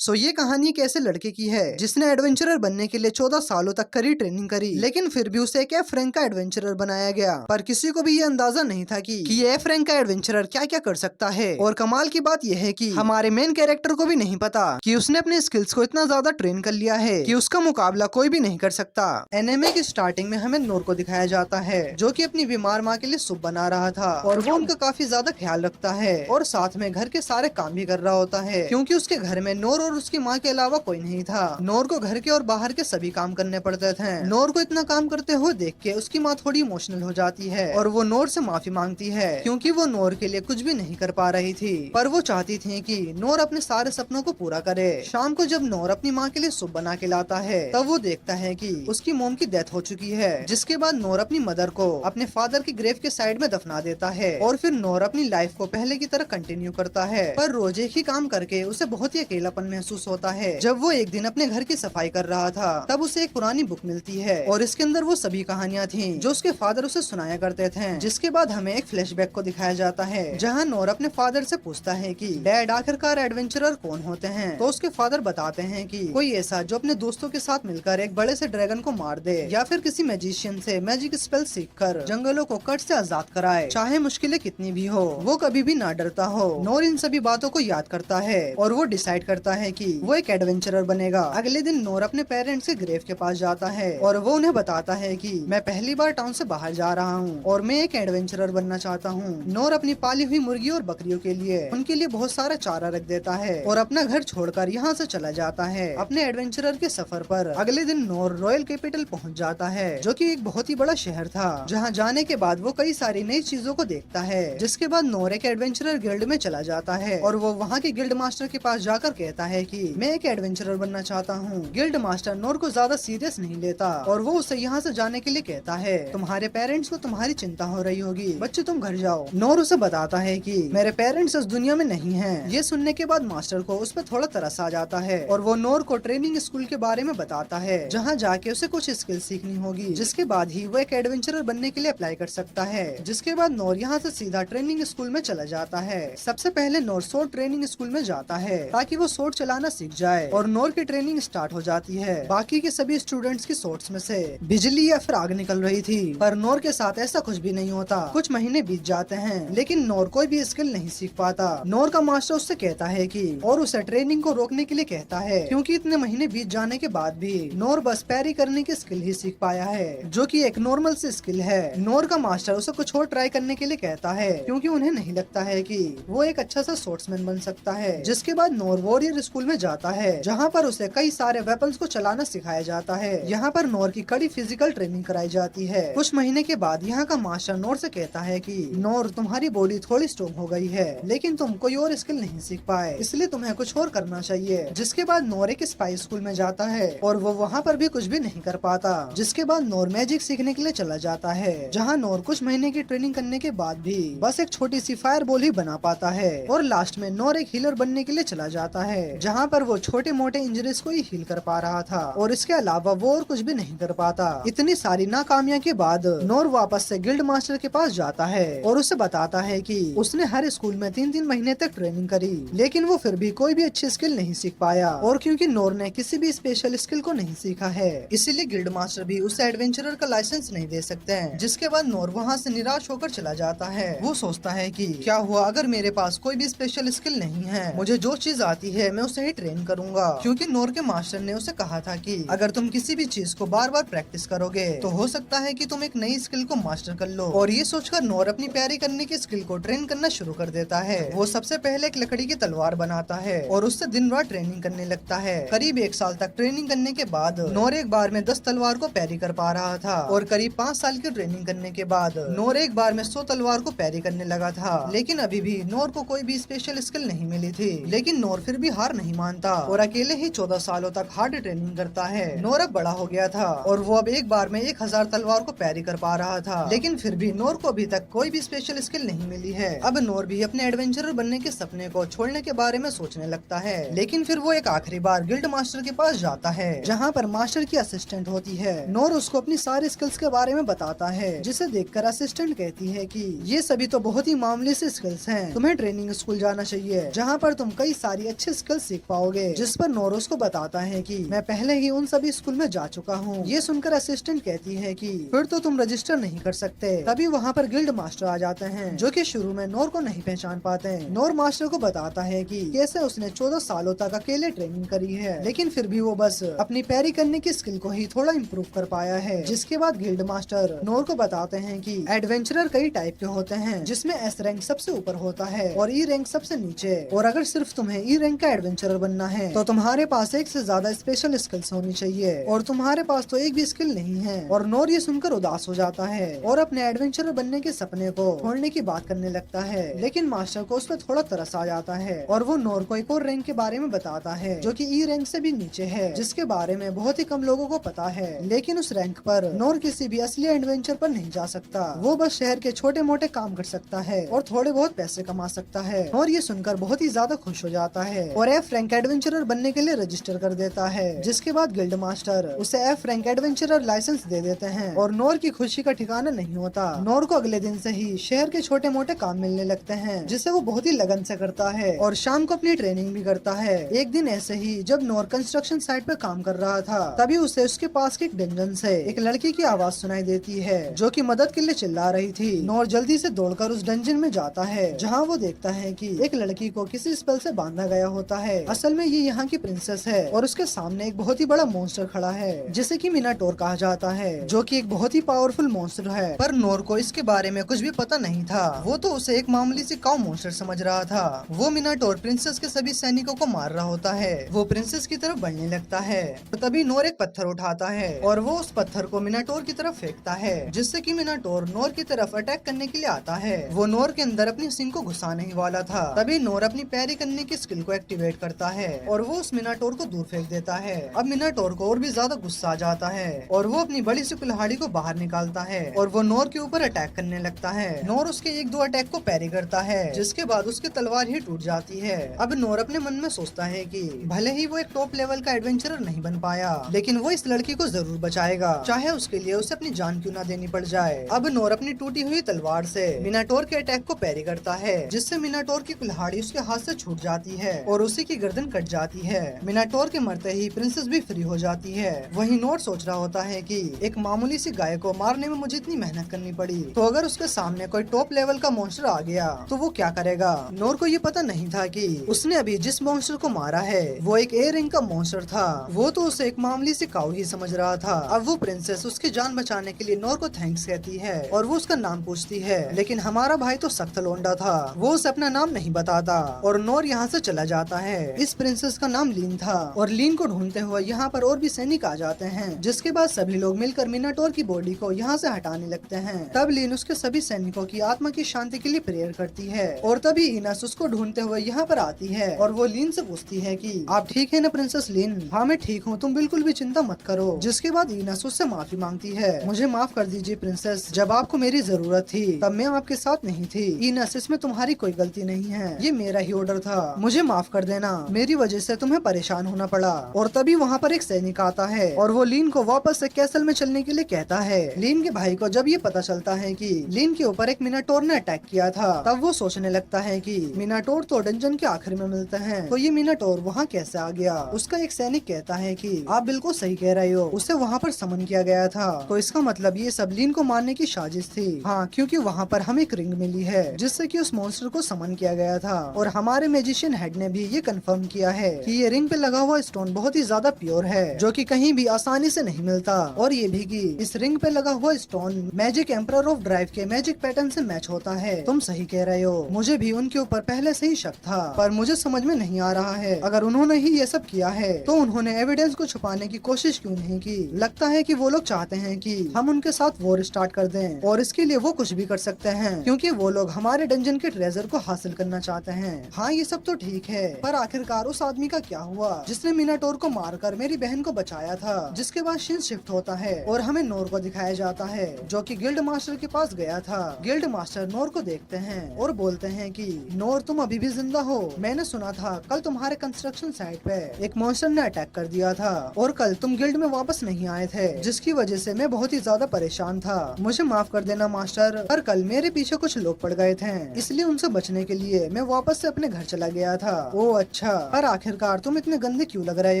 सो ये कहानी एक ऐसे लड़के की है जिसने एडवेंचरर बनने के लिए 14 सालों तक करी ट्रेनिंग करी, लेकिन फिर भी उसे एक एफ रैंक का एडवेंचरर बनाया गया। पर किसी को भी ये अंदाजा नहीं था कि ये एफ रैंक का एडवेंचरर क्या क्या कर सकता है। और कमाल की बात यह है कि हमारे मेन कैरेक्टर को भी नहीं पता कि उसने अपने स्किल्स को इतना ज्यादा ट्रेन कर लिया है कि उसका मुकाबला कोई भी नहीं कर सकता। एनिमे की स्टार्टिंग में हमें नोर को दिखाया जाता है जो कि अपनी बीमार माँ के लिए सूप बना रहा था और वो उनका काफी ज्यादा ख्याल रखता है और साथ में घर के सारे काम भी कर रहा होता है, क्योंकि उसके घर में नोर और उसकी माँ के अलावा कोई नहीं था। नोर को घर के और बाहर के सभी काम करने पड़ते थे। नोर को इतना काम करते हुए देख के उसकी माँ थोड़ी इमोशनल हो जाती है और वो नोर से माफी मांगती है क्योंकि वो नोर के लिए कुछ भी नहीं कर पा रही थी, पर वो चाहती थी कि नोर अपने सारे सपनों को पूरा करे। शाम को जब नोर अपनी माँ के लिए सूप बना के लाता है तब वो देखता है कि उसकी मोम की डेथ हो चुकी है, जिसके बाद नोर अपनी मदर को अपने फादर की ग्रेव के साइड में दफना देता है और फिर नोर अपनी लाइफ को पहले की तरह कंटिन्यू करता है। पर रोज एक ही काम करके उसे बहुत ही अकेलापन महसूस होता है। जब वो एक दिन अपने घर की सफाई कर रहा था तब उसे एक पुरानी बुक मिलती है और इसके अंदर वो सभी कहानियां थीं जो उसके फादर उसे सुनाया करते थे। जिसके बाद हमें एक फ्लैशबैक को दिखाया जाता है जहां नोर अपने फादर से पूछता है कि डैड आखिरकार एडवेंचरर कौन होते हैं, तो उसके फादर बताते हैं कि कोई ऐसा जो अपने दोस्तों के साथ मिलकर एक बड़े से ड्रैगन को मार दे या फिर किसी मैजिशियन से मैजिक स्पेल सीखकर जंगलों को कट से आजाद कराए, चाहे मुश्किलें कितनी भी हो वो कभी भी ना डरता हो। नोर इन सभी बातों को याद करता है और वो डिसाइड करता है कि वो एक एडवेंचरर बनेगा। अगले दिन नोर अपने पेरेंट्स के ग्रेव के पास जाता है और वो उन्हें बताता है कि मैं पहली बार टाउन से बाहर जा रहा हूँ और मैं एक एडवेंचरर बनना चाहता हूँ। नोर अपनी पाली हुई मुर्गी और बकरियों के लिए उनके लिए बहुत सारा चारा रख देता है और अपना घर छोड़कर यहाँ से चला जाता है अपने एडवेंचरर के सफर पर। अगले दिन नोर रॉयल कैपिटल पहुँच जाता है जो की एक बहुत ही बड़ा शहर था, जहाँ जाने के बाद वो कई सारी नई चीजों को देखता है। जिसके बाद नोर एक एडवेंचरर गिल्ड में चला जाता है और वो वहाँ के गिल्ड मास्टर के पास जाकर कहता है कि मैं एक एडवेंचरर बनना चाहता हूँ। गिल्ड मास्टर नोर को ज्यादा सीरियस नहीं लेता और वो उसे यहाँ से जाने के लिए कहता है तुम्हारे पेरेंट्स को तुम्हारी चिंता हो रही होगी, बच्चे तुम घर जाओ। नोर उसे बताता है कि मेरे पेरेंट्स इस दुनिया में नहीं हैं। ये सुनने के बाद मास्टर को उस पर थोड़ा तरस आ जाता है और वो नोर को ट्रेनिंग स्कूल के बारे में बताता है जहाँ जाके उसे कुछ स्किल सीखनी होगी, जिसके बाद ही वो एक एडवेंचरर बनने के लिए अप्लाई कर सकता है। जिसके बाद नोर यहाँ से सीधा ट्रेनिंग स्कूल में चला जाता है। सबसे पहले नोर सोर्ड ट्रेनिंग स्कूल में जाता है ताकि वो सोर्ड चलाना सीख जाए और नोर की ट्रेनिंग स्टार्ट हो जाती है। बाकी के सभी स्टूडेंट्स की सोर्ड्स में से बिजली या फिर आग निकल रही थी, पर नोर के साथ ऐसा कुछ भी नहीं होता। कुछ महीने बीत जाते हैं लेकिन नोर कोई भी स्किल नहीं सीख पाता। नोर का मास्टर उससे कहता है कि और उसे ट्रेनिंग को रोकने के लिए कहता है क्योंकि इतने महीने बीत जाने के बाद भी नोर बस पैरी करने की स्किल ही सीख पाया है, जो कि एक नॉर्मल सी स्किल है। नोर का मास्टर उसे कुछ और ट्राई करने के लिए कहता है क्योंकि उन्हें नहीं लगता है कि वो एक अच्छा सा सोर्ट्समैन बन सकता है। जिसके बाद नोर वॉरियर स्कूल में जाता है जहाँ पर उसे कई सारे वेपन्स को चलाना सिखाया जाता है। यहाँ पर नोर की कड़ी फिजिकल ट्रेनिंग कराई जाती है। कुछ महीने के बाद यहाँ का मास्टर नोर से कहता है कि नोर तुम्हारी बॉडी थोड़ी स्ट्रॉन्ग हो गई है लेकिन तुम कोई और स्किल नहीं सीख पाए, इसलिए तुम्हें कुछ और करना चाहिए। जिसके बाद नोर एक स्पाई स्कूल में जाता है और वो वहाँ पर भी कुछ भी नहीं कर पाता। जिसके बाद नोर मैजिक सीखने के लिए चला जाता है जहाँ नोर कुछ महीने की ट्रेनिंग करने के बाद भी बस एक छोटी सी फायर बॉल ही बना पाता है और लास्ट में नोर एक हीलर बनने के लिए चला जाता है जहाँ पर वो छोटे मोटे इंजरीज को ही हील कर पा रहा था और इसके अलावा वो और कुछ भी नहीं कर पाता। इतनी सारी नाकामियां के बाद नोर वापस से गिल्ड मास्टर के पास जाता है और उसे बताता है कि उसने हर स्कूल में 3-3 महीने तक ट्रेनिंग करी लेकिन वो फिर भी कोई भी अच्छी स्किल नहीं सीख पाया और क्योंकि नोर ने किसी भी स्पेशल स्किल को नहीं सीखा है इसीलिए गिल्ड मास्टर भी उसे एडवेंचरर का लाइसेंस नहीं दे सकते हैं। जिसके बाद नोर वहाँ से निराश होकर चला जाता है। वो सोचता है कि क्या हुआ अगर मेरे पास कोई भी स्पेशल स्किल नहीं है, मुझे जो चीज आती है मैं उसे ही ट्रेन करूंगा, क्योंकि नोर के मास्टर ने उसे कहा था कि अगर तुम किसी भी चीज को बार बार प्रैक्टिस करोगे तो हो सकता है कि तुम एक नई स्किल को मास्टर कर लो। और ये सोचकर नोर अपनी प्यारी करने की स्किल को ट्रेन करना शुरू कर देता है। वो सबसे पहले एक लकड़ी की तलवार बनाता है और उससे दिन रात ट्रेनिंग करने लगता है। करीब 1 साल तक ट्रेनिंग करने के बाद नोर एक बार में 10 तलवार को पैरी कर पा रहा था और करीब 5 साल की ट्रेनिंग करने के बाद नोर एक बार में 100 तलवार को पैरी करने लगा था। लेकिन अभी भी नोर को कोई भी स्पेशल स्किल नहीं मिली थी, लेकिन नोर फिर भी हार नहीं मानता और अकेले ही 14 सालों तक हार्ड ट्रेनिंग करता है। नोर अब बड़ा हो गया था और वो अब एक बार में 1000 तलवार को पैरी कर पा रहा था, लेकिन फिर भी नोर को अभी तक कोई भी स्पेशल स्किल नहीं मिली है। अब नोर भी अपने एडवेंचरर बनने के सपने को छोड़ने के बारे में सोचने लगता है, लेकिन फिर वो एक आखिरी बार गिल्ड मास्टर के पास जाता है जहाँ पर मास्टर की असिस्टेंट होती है। नोर उसको अपनी सारी स्किल्स के बारे में बताता है, जिसे देखकर असिस्टेंट कहती है कि ये सभी तो बहुत ही मामूली से स्किल्स हैं, तुम्हें ट्रेनिंग स्कूल जाना चाहिए जहाँ पर तुम कई सारी अच्छी स्किल्स सीख पाओगे। जिस पर नोर उसको बताता है कि मैं पहले ही उन सभी स्कूल में जा चुका हूँ। ये सुनकर असिस्टेंट कहती है कि फिर तो तुम रजिस्टर नहीं कर सकते। तभी वहाँ पर गिल्ड मास्टर आ जाते हैं, जो कि शुरू में नोर को नहीं पहचान पाते। नोर मास्टर को बताता है कि कैसे उसने 14 सालों तक अकेले ट्रेनिंग करी है, लेकिन फिर भी वो बस अपनी पैरी करने की स्किल को ही थोड़ा इम्प्रूव कर पाया है। जिसके बाद गिल्ड मास्टर नोर को बताते हैं कि एडवेंचरर कई टाइप के होते हैं, जिसमें एस रैंक सबसे ऊपर होता है और ई रैंक सबसे नीचे। और अगर सिर्फ तुम्हें ई रैंक का एडवेंचरर बनना है तो तुम्हारे पास एक से ज्यादा स्पेशल स्किल्स होनी चाहिए, और तुम्हारे पास तो एक भी स्किल नहीं है। और नोर ये सुनकर उदास हो जाता है और अपने एडवेंचरर बनने के सपने को छोड़ने की बात करने लगता है। लेकिन मास्टर को उस पर थोड़ा तरस आ जाता है और वो नोर को एक और रैंक के बारे में बताता है, जो कि ई रैंक से भी नीचे है, जिसके बारे में बहुत ही कम लोगों को पता है। लेकिन उस रैंक पर नोर किसी भी असली एडवेंचर पर नहीं जा सकता। वो बस शहर के छोटे मोटे काम कर सकता है और थोड़े बहुत पैसे कमा सकता है। और ये सुनकर बहुत ही ज्यादा खुश हो जाता है और एफ रैंक एडवेंचरर बनने के लिए रजिस्टर कर देता है। जिसके बाद गिल्ड मास्टर उसे एफ रैंक एडवेंचरर लाइसेंस दे देते हैं और नोर की खुशी का ठिकाना नहीं होता। नोर को अगले दिन से ही शहर के छोटे मोटे काम मिलने लगते हैं, जिसे वो बहुत ही लगन से करता है और शाम को अपनी ट्रेनिंग भी करता है। एक दिन ऐसे ही जब नोर कंस्ट्रक्शन साइट पे काम कर रहा था, तभी उसे उसके पास के एक डंजन से एक लड़की की आवाज सुनाई देती है, जो कि मदद के लिए चिल्ला रही थी। नोर जल्दी से दौड़कर उस डंजन में जाता है, जहाँ वो देखता है कि एक लड़की को किसी स्पेल से बांधा गया होता है। असल में ये यहाँ की प्रिंसेस है और उसके सामने एक बहुत ही बड़ा मॉन्स्टर खड़ा है, जिसे कि मिनाटोर कहा जाता है, जो कि एक बहुत ही पावरफुल मॉन्स्टर है। पर नोर को इसके बारे में कुछ भी पता नहीं था। वो तो उसे एक मामूली सी काऊ मॉन्स्टर समझ रहा था। वो मिनाटोर प्रिंसेस के सभी सैनिकों को मार रहा होता है। वो प्रिंसेस की तरफ बढ़ने लगता है, तो तभी नोर एक पत्थर उठाता है और वो उस पत्थर को मिनाटोर की तरफ फेंकता है, जिससे कि मिनाटोर नोर की तरफ अटैक करने के लिए आता है। वो नोर के अंदर अपनी सिंग को घुसाने ही वाला था, तभी नोर अपनी पैरी करने की स्किल को एक्टिवेट करता है और वो उस मिनाटोर को दूर फेंक देता है। अब मिनाटोर को और भी ज्यादा गुस्सा आ जाता है और वो अपनी बड़ी सी कुल्हाड़ी को बाहर निकालता है और वो नोर के ऊपर अटैक करने लगता है। नोर उसके एक दो अटैक को पैरी करता है, जिसके बाद उसकी तलवार ही टूट जाती है। अब नोर अपने मन में सोचता है कि भले ही वो एक टॉप लेवल का एडवेंचरर नहीं बन पाया, लेकिन वो इस लड़की को जरूर बचाएगा, चाहे उसके लिए उसे अपनी जान क्यों ना देनी पड़ जाए। अब नोर अपनी टूटी हुई तलवार से मिनाटोर के अटैक को पैरी करता है, जिससे मिनाटोर की कुल्हाड़ी उसके हाथ से छूट जाती है और उसी की गर्दन कट जाती है। मिनाटोर के मरते ही प्रिंसेस भी फ्री हो जाती है। वहीं नोर सोच रहा होता है कि एक मामूली सी गाय को मारने में मुझे इतनी मेहनत करनी पड़ी, तो अगर उसके सामने कोई टॉप लेवल का मॉन्स्टर आ गया तो वो क्या करेगा। नोर को ये पता नहीं था कि उसने अभी जिस मॉन्स्टर को मारा है वो एक ए रैंक का मॉन्स्टर था। वो तो उसे एक मामूली सी काऊ ही समझ रहा था। अब वो प्रिंसेस उसकी जान बचाने के लिए नोर को थैंक्स कहती है और वो उसका नाम पूछती है, लेकिन हमारा भाई तो सख्त लोंडा था, वो उसे अपना नाम नहीं बताता और नोर यहाँ से चला जाता है। इस प्रिंसेस का नाम लीन था और लीन को ढूंढते हुए यहाँ पर और भी सैनिक आ जाते हैं, जिसके बाद सभी लोग मिलकर मिनाटोर की बॉडी को यहाँ से हटाने लगते हैं। तब लीन उसके सभी सैनिकों की आत्मा की शांति के लिए प्रेयर करती है और तभी इनस उसको ढूंढते हुए यहाँ पर आती है और वो लीन से पूछती है कि आप ठीक है ना प्रिंसेस लीन। हाँ मैं ठीक हूँ, तुम बिल्कुल भी चिंता मत करो। जिसके बाद इनस उससे माफी मांगती है, मुझे माफ कर दीजिए प्रिंसेस, जब आपको मेरी जरूरत थी तब मैं आपके साथ नहीं थी। इनस इसमें तुम्हारी कोई गलती नहीं है, ये मेरा ही ऑर्डर था, मुझे माफ कर देना, मेरी वजह से तुम्हें परेशान होना पड़ा। और तभी वहाँ पर एक सैनिक आता है और वो लीन को वापस से कैसल में चलने के लिए कहता है। लीन के भाई को जब ये पता चलता है कि लीन के ऊपर एक मिनाटोर ने अटैक किया था, तब वो सोचने लगता है कि मिनाटोर तो डंजन के आखिर में मिलते हैं, तो ये मिनाटोर वहाँ कैसे आ गया। उसका एक सैनिक कहता है कि आप बिल्कुल सही कह रहे हो, उसे वहाँ पर समन किया गया था, तो इसका मतलब ये सब लीन को मारने की साजिश थी। हाँ, क्योंकि वहाँ पर हमें एक रिंग मिली है जिससे कि उस मॉन्स्टर को समन किया गया था और हमारे मैजिशियन हेड ने भी ये कंफर्म किया है कि ये रिंग पे लगा हुआ स्टोन बहुत ही ज्यादा प्योर है, जो कि कहीं भी आसानी से नहीं मिलता, और ये भी कि इस रिंग पे लगा हुआ stone magic emperor of drive के मैजिक पैटर्न से मैच होता है। तुम सही कह रहे हो, मुझे भी उनके ऊपर पहले से ही शक था, पर मुझे समझ में नहीं आ रहा है अगर उन्होंने ही ये सब किया है तो उन्होंने एविडेंस को छुपाने की कोशिश क्यों नहीं की। लगता है कि वो लोग चाहते हैं कि हम उनके साथ वॉर स्टार्ट कर दें और इसके लिए वो कुछ भी कर सकते हैं, क्योंकि वो लोग हमारे डंजन के ट्रेजर को हासिल करना चाहते हैं। हाँ ये सब तो ठीक है, पर आखिरकार उस आदमी का क्या हुआ जिसने मिनाटोर को मारकर मेरी बहन को बचाया था। जिसके बाद सीन शिफ्ट होता है और हमें नोर को दिखाया जाता है, जो कि गिल्ड मास्टर के पास गया था। गिल्ड मास्टर नोर को देखते हैं और बोलते हैं कि नोर तुम अभी भी जिंदा हो, मैंने सुना था कल तुम्हारे कंस्ट्रक्शन साइट पे एक मॉन्स्टर ने अटैक कर दिया था और कल तुम गिल्ड में वापस नहीं आए थे, जिसकी वजह से मैं बहुत ही ज्यादा परेशान था। मुझे माफ कर देना मास्टर, पर कल मेरे पीछे कुछ लोग पड़ गए थे, इसलिए उनसे बचने के लिए मैं वापस से अपने घर चला गया था। ओ अच्छा, पर आखिरकार तुम इतने गंदे क्यों लग रहे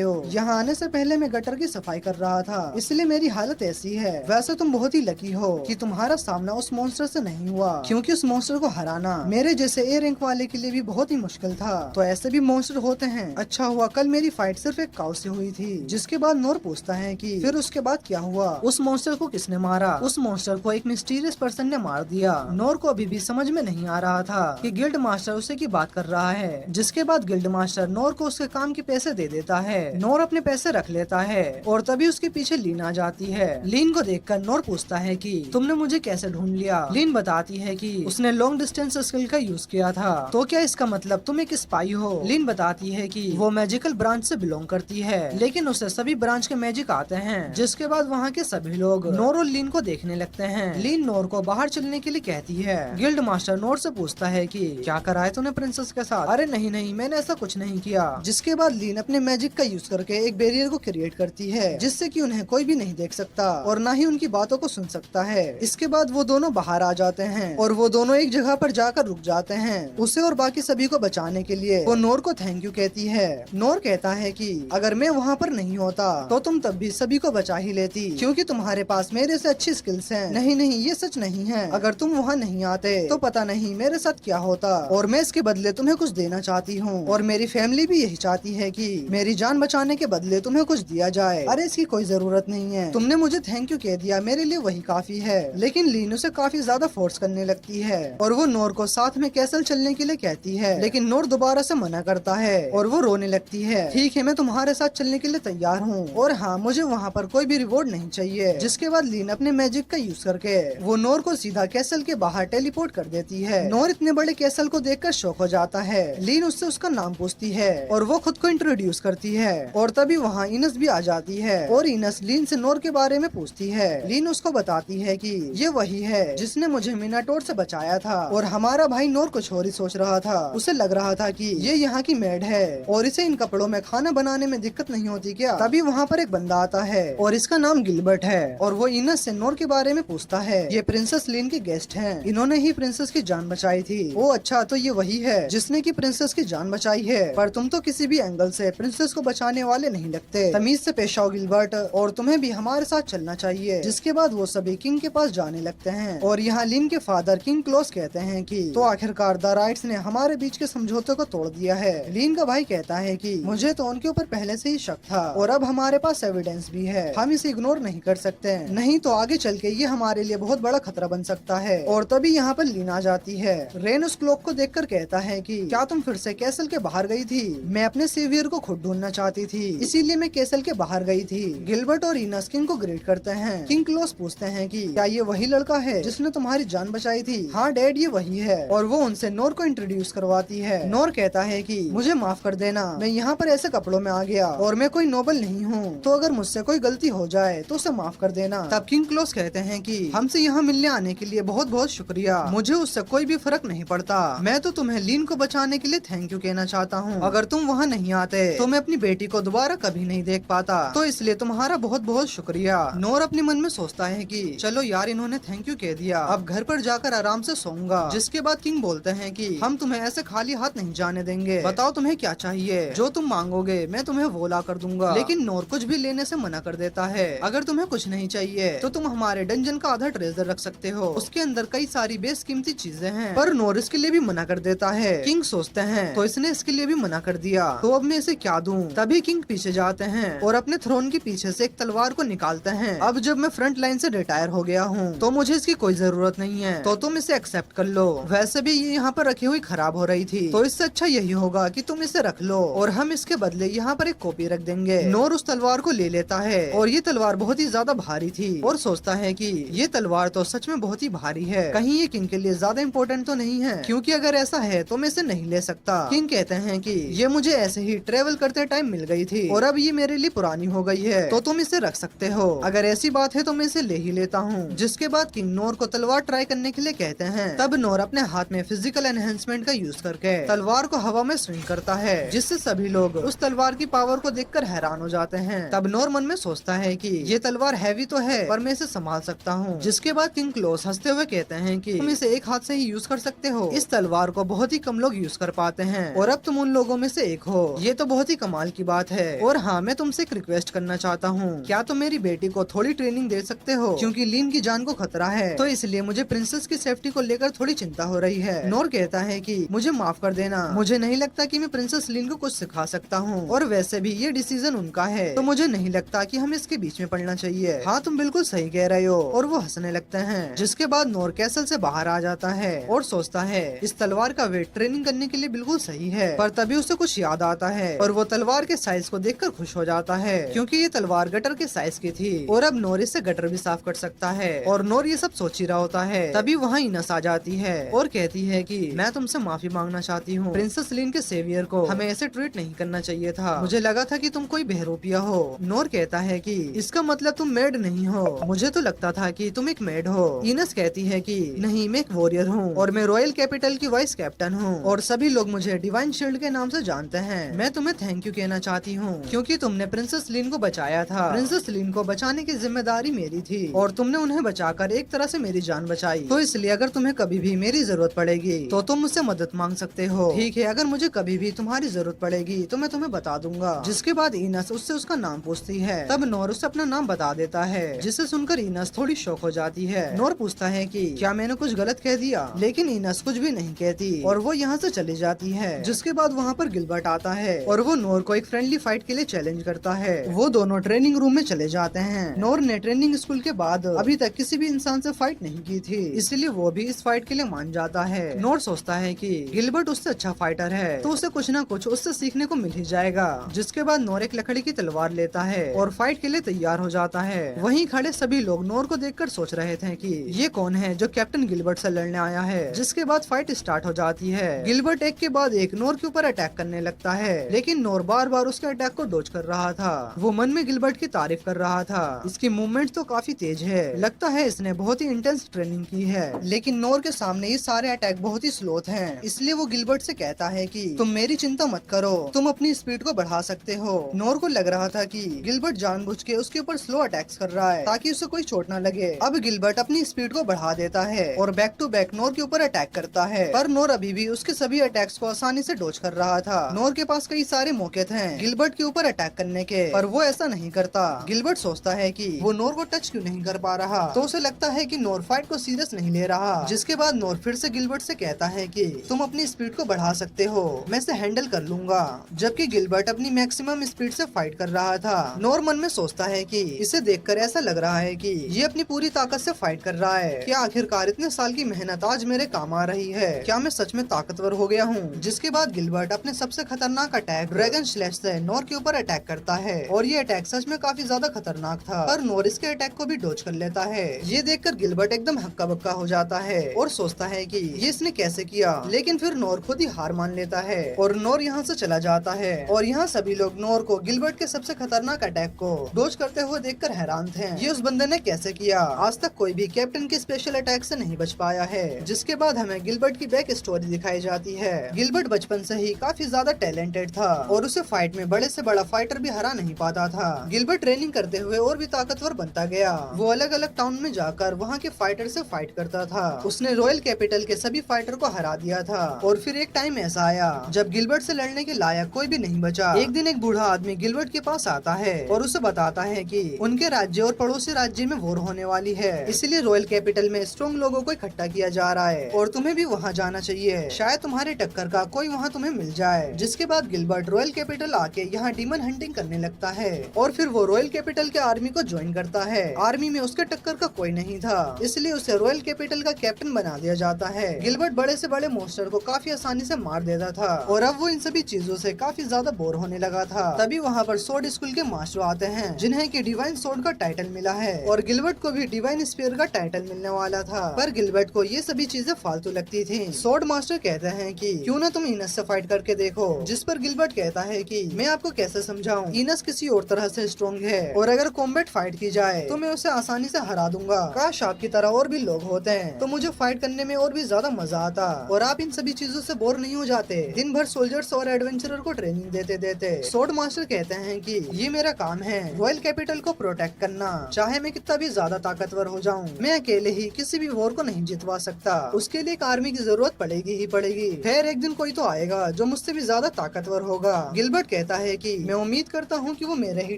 हो? यहाँ आने से पहले मैं गटर की सफाई कर रहा था, इसलिए मेरी हालत ऐसी है। वैसे तुम बहुत ही लकी हो कि तुम्हारा सामना उस मॉन्स्टर से नहीं हुआ, क्योंकि उस मॉन्स्टर को हराना मेरे जैसे ए रैंक वाले के लिए भी बहुत ही मुश्किल था। तो ऐसे भी मॉन्स्टर होते हैं। अच्छा हुआ कल मेरी फाइट सिर्फ एक काउ से हुई थी। जिसके बाद नोर पूछता है कि फिर उसके बाद क्या हुआ? उस मॉन्स्टर को किसने मारा? उस मॉन्स्टर को एक मिस्टीरियस पर्सन ने मार दिया। नोर को अभी भी समझ में नहीं आ रहा था कि गिल्ड मास्टर उसे की बात कर रहा है। जिसके बाद गिल्ड मास्टर नोर को उसके काम के पैसे दे देता है। नोर अपने पैसे रख लेता है और तभी उसके पीछे लीन आ जाती है। लीन को देखकर नोर पूछता है कि तुमने मुझे कैसे ढूंढ लिया? लीन बताती है कि उसने लॉन्ग डिस्टेंस स्किल का यूज किया था। तो क्या इसका मतलब तुम एक स्पाई हो? लीन बताती है कि वो मैजिकल ब्रांच से बिलोंग करती है, लेकिन उसे सभी ब्रांच के मैजिक आते हैं। जिसके बाद वहाँ के सभी लोग नोर और लीन को देखने लगते हैं। लीन नोर को बाहर चलने के लिए कहती है। गिल्ड मास्टर नोर से पूछता है कि क्या करा है तूने प्रिंसेस के साथ? अरे नहीं नहीं, मैंने ऐसा कुछ नहीं किया। जिसके बाद लीन अपने मैजिक का यूज करके एक बैरियर को क्रिएट करती है, जिससे कि उन्हें कोई भी नहीं देख सकता और न ही उनकी बातों को सुन सकता है। इसके बाद वो दोनों बाहर आ जाते हैं और वो दोनों एक जगह पर जाकर रुक जाते हैं। उसे और बाकी सभी को बचाने के लिए वो नोर को थैंक यू कहती है। नोर कहता है कि अगर मैं वहाँ पर नहीं होता तो तुम तब भी सभी को बचा ही लेती, क्योंकि तुम्हारे पास मेरे से अच्छी स्किल्स हैं। नहीं नहीं, ये सच नहीं है। अगर तुम वहाँ नहीं आते तो पता नहीं मेरे साथ क्या होता, और मैं इसके बदले तुम्हें कुछ देना चाहती हूँ और मेरी फैमिली भी यही चाहती है कि मेरी जान बचाने के बदले तुम्हें कुछ दिया जाए। अरे इसकी कोई जरूरत नहीं है, तुमने मुझे थैंक यू कह दिया, मेरे लिए वही काफी है। लेकिन लीन उसे काफी ज्यादा फोर्स करने लगती है और वो नोर को साथ में कैसल चलने के लिए कहती है, लेकिन नोर दोबारा से मना करता है और वो रोने लगती है। ठीक है, मैं तुम्हारे साथ चलने के लिए तैयार हूँ, और हाँ, मुझे वहाँ पर कोई भी रिवॉर्ड नहीं चाहिए। जिसके बाद लीन अपने मैजिक का यूज करके वो नोर को सीधा कैसल के बाहर टेलीपोर्ट कर देती है। नोर इतने बड़े कैसल को देखकर शॉक हो जाता है। लीन उससे उसका नाम पूछती है और वो खुद को इंट्रोड्यूस करती है, और तभी वहाँ इनस भी आ जाती है और इनस लीन से नोर के बारे में पूछती है। लीन उसको बताती है कि ये वही है जिसने मुझे मिनाटोर से बचाया था, और हमारा भाई नोर कुछ और ही सोच रहा था। उसे लग रहा था कि ये यहाँ की मेड है और इसे इन कपड़ों में खाना बनाने में दिक्कत नहीं होती क्या? तभी वहाँ पर एक बंदा आता है और इसका नाम गिलबर्ट है, और वो इनस से नोर के बारे में पूछता है। ये प्रिंसेस लीन के गेस्ट हैं, इन्होंने ही प्रिंसेस की जान बचाई थी। ओ अच्छा, तो ये वही है जिसने की प्रिंसेस की जान बचाई है। पर तुम तो किसी भी एंगल से प्रिंसेस को बचाने वाले नहीं लगते। तमीज से पेश आओ गिलबर्ट, और तुम्हें भी हमारे साथ चलना चाहिए। जिसके बाद वो सभी किंग के पास जाने लगते हैं और यहाँ लीन के फादर किंग क्लोज कहते हैं कि तो आखिरकार द राइट्स ने हमारे बीच के समझौते को तोड़ दिया है। लीन का भाई कहता है कि मुझे तो उनके ऊपर पहले से ही शक था, और अब हमारे पास एविडेंस भी है, हम इसे इग्नोर नहीं कर सकते, नहीं तो आगे चल के ये हमारे लिए बहुत बड़ा खतरा बन सकता है। और तभी यहाँ पर लीन आ जाती है। रेन उस क्लॉक को देखकर कहता है कि क्या तुम फिर से कैसल के बाहर गई थी? मैं अपने सेवियर को खुद ढूंढना चाहती थी, इसीलिए मैं कैसल के बाहर गई थी। गिलबर्ट और इनस किंग को ग्रेट करते हैं। किंग क्लोज पूछते हैं कि क्या ये वही लड़का है जिसने तुम्हारी जान बचाई थी? हाँ डैड, ये वही है, और वो उनसे नोर को इंट्रोड्यूस करवाती है। नोर कहता है कि मुझे माफ कर देना, मैं यहाँ पर ऐसे कपड़ों में आ गया और मैं कोई नोबल नहीं हूँ, तो अगर मुझसे कोई गलती हो जाए तो उसे माफ कर देना। तब किंग क्लोज कहते हैं कि हमसे यहाँ मिलने आने के लिए बहुत बहुत शुक्रिया, मुझे उससे कोई भी फर्क नहीं पड़ता। मैं तो तुम्हें लीन को बचाने के लिए थैंक यू कहना चाहता हूँ। अगर तुम वहाँ नहीं आते तो मैं अपनी बेटी को दोबारा कभी नहीं देख पाता, तो इसलिए तुम्हारा बहुत बहुत शुक्रिया। नोर अपने मन में सोचता है कि चलो यार, इन्होंने थैंक यू कह दिया, अब घर पर जाकर आराम से सोऊंगा। जिसके बाद किंग बोलते हैं कि हम तुम्हें ऐसे खाली हाथ नहीं जाने देंगे, बताओ तुम्हें क्या चाहिए, जो तुम मांगोगे मैं तुम्हें वो ला कर दूंगा। लेकिन नोर कुछ भी लेने से मना कर देता है। अगर तुम्हें कुछ नहीं चाहिए तो तुम हमारे डंजन का आधा ट्रेजर रख सकते हो, उसके अंदर कई सारी बेशकीमती चीजें हैं। पर नोर इसके लिए भी मना कर देता है। किंग सोचते हैं तो इसने इसके लिए भी मना कर दिया, तो अब मैं इसे क्या दूं? तभी किंग पीछे जाते हैं और अपने थ्रोन के पीछे से एक तलवार को निकालते हैं। अब जब मैं फ्रंट लाइन से रिटायर हो गया हूँ तो मुझे इसकी कोई जरूरत नहीं है, तो तुम इसे एक्सेप्ट कर लो। वैसे भी ये यहाँ पर रखी हुई खराब हो रही थी, तो इससे अच्छा यही होगा कि तुम इसे रख लो और हम इसके बदले यहाँ पर एक कॉपी रख देंगे। नोर उस तलवार को ले लेता है और ये तलवार बहुत ही ज्यादा भारी थी और सोचता है कि ये तलवार तो सच में बहुत ही भारी है, कहीं ये किंग के लिए ज्यादा इम्पोर्टेंट तो नहीं है, क्योंकि अगर ऐसा है तो मैं इसे नहीं ले सकता। किंग कहते हैं कि ये मुझे ऐसे ही ट्रेवल करते टाइम मिल गई थी और अब ये मेरे लिए पुरानी हो गई है, तो तुम इसे रख सकते हो। अगर ऐसी बात है तो मैं इसे ले ही लेता हूँ। जिसके बाद किंग नोर को तलवार ट्राई करने के लिए कहते हैं। तब नोर अपने हाथ में फिजिकल एनहेंसमेंट का यूज करके तलवार को हवा में स्विंग करता है, जिससे सभी लोग उस तलवार की पावर को देखकर हैरान हो जाते हैं। तब नोर मन में सोचता है कि ये तलवार हैवी तो है पर मैं इसे संभाल सकता हूँ। जिसके बाद किंग क्लोज हंसते हुए कहते हैं कि तुम इसे एक हाथ से ही यूज कर सकते हो, इस तलवार को बहुत ही कम लोग यूज कर पाते हैं और अब तुम उन लोगों में से एक हो। ये तो बहुत ही कमाल की बात है। और हाँ, मैं तुमसे एक रिक्वेस्ट करना चाहता हूँ, क्या तुम मेरी बेटी को थोड़ी ट्रेनिंग दे सकते हो, क्योंकि लीन की जान को खतरा है, तो इसलिए मुझे प्रिंसेस की सेफ्टी को लेकर थोड़ी चिंता हो रही है। नोर कहता है कि मुझे माफ कर देना, मुझे नहीं लगता कि मैं प्रिंसेस लीन को कुछ सिखा सकता हूँ, और वैसे भी ये डिसीजन उनका है, तो मुझे नहीं लगता कि हमें इसके बीच में पड़ना चाहिए। हाँ, तुम बिल्कुल सही कह रहे हो। और वो हंसने लगते हैं। जिसके बाद नोर कैसल से बाहर आ जाता है और सोचता है इस तलवार का वेट ट्रेनिंग करने के लिए बिल्कुल सही है। पर तभी उसे कुछ याद आता है और वो तलवार के साइज को देखकर खुश हो जाता है, क्योंकि ये तलवार गटर के साइज की थी और अब नोर इससे गटर भी साफ कर सकता है। और नोर ये सब सोच ही रहा होता है, तभी वहाँ इनस आ जाती है और कहती है कि मैं तुमसे माफी मांगना चाहती हूँ। प्रिंसेस लीन के सेवियर को हमें ऐसे ट्रीट नहीं करना चाहिए था। मुझे लगा था कि तुम कोई बहरूपिया हो। नोर कहता है कि इसका मतलब तुम मेड नहीं हो, मुझे तो लगता था कि तुम एक मेड हो। इनस कहती है कि नहीं, मैं एक वॉरियर हूँ और मैं रॉयल कैपिटल की वाइस कैप्टन हूँ और सभी लोग मुझे डिवाइन शील्ड के नाम से जानते हैं। मैं तुम्हें थैंक यू कहना चाहती हूँ, क्योंकि तुमने प्रिंसेस लीन को बचाया था। प्रिंसेस लीन को बचाने की जिम्मेदारी मेरी थी और तुमने उन्हें बचाकर एक तरह से मेरी जान बचाई। तो इसलिए अगर तुम्हें कभी भी मेरी जरूरत पड़ेगी तो तुम मुझसे मदद मांग सकते हो। ठीक है, अगर मुझे कभी भी तुम्हारी जरूरत पड़ेगी तो मैं तुम्हें बता दूंगा। जिसके बाद इनस उससे उसका नाम पूछती है। तब नोर उससे अपना नाम बता देता है, जिसे सुनकर इनस थोड़ी शॉक हो जाती है। नोर पूछता है कि क्या मैंने कुछ गलत कह दिया, लेकिन इनस कुछ भी नहीं कहती और वो यहाँ से चली जाती है। जिसके बाद वहाँ पर गिलबर्ट आता है और वो नोर को एक फ्रेंडली फाइट के लिए चैलेंज करता है। वो दोनों ट्रेनिंग रूम में चले जाते हैं। नोर ने ट्रेनिंग स्कूल के बाद अभी तक किसी भी इंसान से फाइट नहीं की थी, इसलिए वो भी इस फाइट के लिए मान जाता है। नोर सोचता है कि गिलबर्ट उससे अच्छा फाइटर है, तो उसे कुछ न कुछ उससे सीखने को मिल ही जाएगा। जिसके बाद नोर एक लकड़ी की तलवार लेता है और फाइट के लिए तैयार हो जाता है। वहीं खड़े सभी लोग नोर को देखकर सोच रहे थे कि ये कौन है जो कैप्टन गिलबर्ट से लड़ने आया है। जिसके बाद फाइट स्टार्ट हो जाती है। गिलबर्ट एक के बाद एक नोर के ऊपर अटैक करने लगता है, लेकिन नोर बार बार उसके अटैक को डॉज कर रहा था। वो मन में गिलबर्ट की तारीफ कर रहा था, इसकी मूवमेंट तो काफी तेज है, लगता है इसने बहुत ही इंटेंस ट्रेनिंग की है। लेकिन नोर के सामने ये सारे अटैक बहुत ही स्लो हैं, इसलिए वो गिलबर्ट से कहता है कि तुम मेरी चिंता मत करो, तुम अपनी स्पीड को बढ़ा सकते हो। नोर को लग रहा था कि गिलबर्ट जानबूझ के उसके ऊपर स्लो अटैक्स कर रहा है ताकि उसे कोई चोट न लगे। अब गिलबर्ट अपनी स्पीड को बढ़ा देता है और बैक टू बैक नोर के ऊपर अटैक करता है, पर नोर अभी भी उसके सभी अटैक्स को आसानी से डॉज कर रहा था। नोर के पास कई सारे मौके थे गिलबर्ट के ऊपर अटैक करने के, पर वो ऐसा नहीं करता। गिलबर्ट सोचता है कि वो नोर को टच क्यों नहीं कर पा रहा, तो उसे लगता है कि नोर फाइट को सीरियस नहीं ले रहा। जिसके बाद नोर फिर से गिलबर्ट से कहता है कि तुम अपनी स्पीड को बढ़ा सकते हो, मैं इसे हैंडल कर लूंगा। जबकि गिलबर्ट अपनी मैक्सिमम स्पीड से फाइट कर रहा था। नोर मन में सोचता है कि इसे देखकर ऐसा लग रहा है कि ये अपनी पूरी ताकत से फाइट कर रहा है। क्या आखिरकार इतने साल की मेहनत आज मेरे काम आ रही है? क्या मैं सच में ताकतवर हो गया हूँ? जिसके बाद गिलबर्ट अपने सबसे खतरनाक अटैक ड्रैगन स्लैश से नोर के ऊपर अटैक करता है और ये अटैक सच में काफी ज्यादा खतरनाक था, पर नोर इसके अटैक को भी डॉज कर लेता है। ये देखकर गिलबर्ट एकदम हक्का बक्का हो जाता है और सोचता है कि ये इसने कैसे किया, लेकिन फिर नोर खुद ही हार मान लेता है और नोर यहाँ से चला जाता है। और यहाँ सभी लोग नोर को गिलबर्ट के सबसे खतरनाक अटैक को डॉज करते हुए देखकर हैरान थे। ये उस बंदे ने कैसे किया? आज तक कोई भी कैप्टन के स्पेशल अटैक से नहीं बच पाया है। जिसके बाद हमें गिलबर्ट की बैक स्टोरी दिखाई जाती है। गिलबर्ट बचपन से ही काफी ज्यादा टैलेंटेड था और उसे फाइट में बड़े से बड़ा फाइटर भी हरा नहीं पाता था। गिलबर्ट ट्रेनिंग करते हुए और भी ताकतवर बनता गया। वो अलग अलग टाउन में जाकर वहाँ के फाइटर से फाइट करता था। उसने रॉयल कैपिटल के सभी फाइटर को हरा दिया था। और फिर एक टाइम ऐसा आया जब गिलबर्ट से लड़ने के लायक कोई भी नहीं बचा। एक दिन एक बूढ़ा आदमी गिलबर्ट के पास आता है और उसे बताता है कि उनके राज्य और पड़ोसी राज्य में वॉर होने वाली है, इसलिए रॉयल कैपिटल में स्ट्रॉन्ग लोगों को इकट्ठा किया जा रहा है और तुम्हें भी वहाँ जाना चाहिए, शायद तुम्हारे टक्कर का कोई वहाँ तुम्हें मिल जाए। जिसके बाद गिलबर्ट रॉयल कैपिटल आके यहाँ डीमन हंटिंग करने लगता है और फिर वो रॉयल कैपिटल के आर्मी को ज्वाइन करता है। आर्मी में उसके टक्कर का कोई नहीं था, इसलिए उसे रॉयल कैपिटल का कैप्टन बना दिया जाता है। गिलबर्ट बड़े से बड़े मोस्टर को काफी आसानी से मार देता था और अब वो इन सभी चीजों से काफी ज्यादा बोर होने लगा था। तभी वहाँ पर सोर्ड स्कूल के मास्टर आते हैं जिन्हें की डिवाइन सोर्ड का टाइटल मिला है और गिलबर्ट को भी डिवाइन स्पीयर का टाइटल मिलने वाला था, पर गिलबर्ट को ये सभी चीजें फालतू लगती थी। सोर्ड मास्टर कहते हैं कि क्यों ना तुम इनस से फाइट करके देखो, जिस पर गिलबर्ट कहता है कि मैं आपको कैसे समझाऊं, इनस किसी और तरह से स्ट्रॉन्ग है और अगर कॉम्बैट फाइट की जाए तो मैं उसे आसानी से हरा दूंगा। काश आपकी तरह और भी लोग होते हैं तो मुझे फाइट करने में और भी ज्यादा मजा आता और आप इन सभी चीजों से बोर नहीं हो जाते, दिन भर सोल्जर्स और एडवेंचरर को ट्रेनिंग देते देते। सोर्ड मास्टर कहते हैं कि ये मेरा काम है, रॉयल कैपिटल को प्रोटेक्ट करना, चाहे मैं कितना भी ज्यादा ताकतवर हो जाऊं, मैं अकेले ही किसी भी वॉर को नहीं जितवा सकता, उसके लिए एक आर्मी की जरूरत पड़ेगी ही पड़ेगी। खैर एक दिन कोई तो आएगा जो मुझसे भी ज्यादा ताकतवर होगा। गिलबर्ट कहता है कि मैं उम्मीद करता हूँ कि वो मेरे ही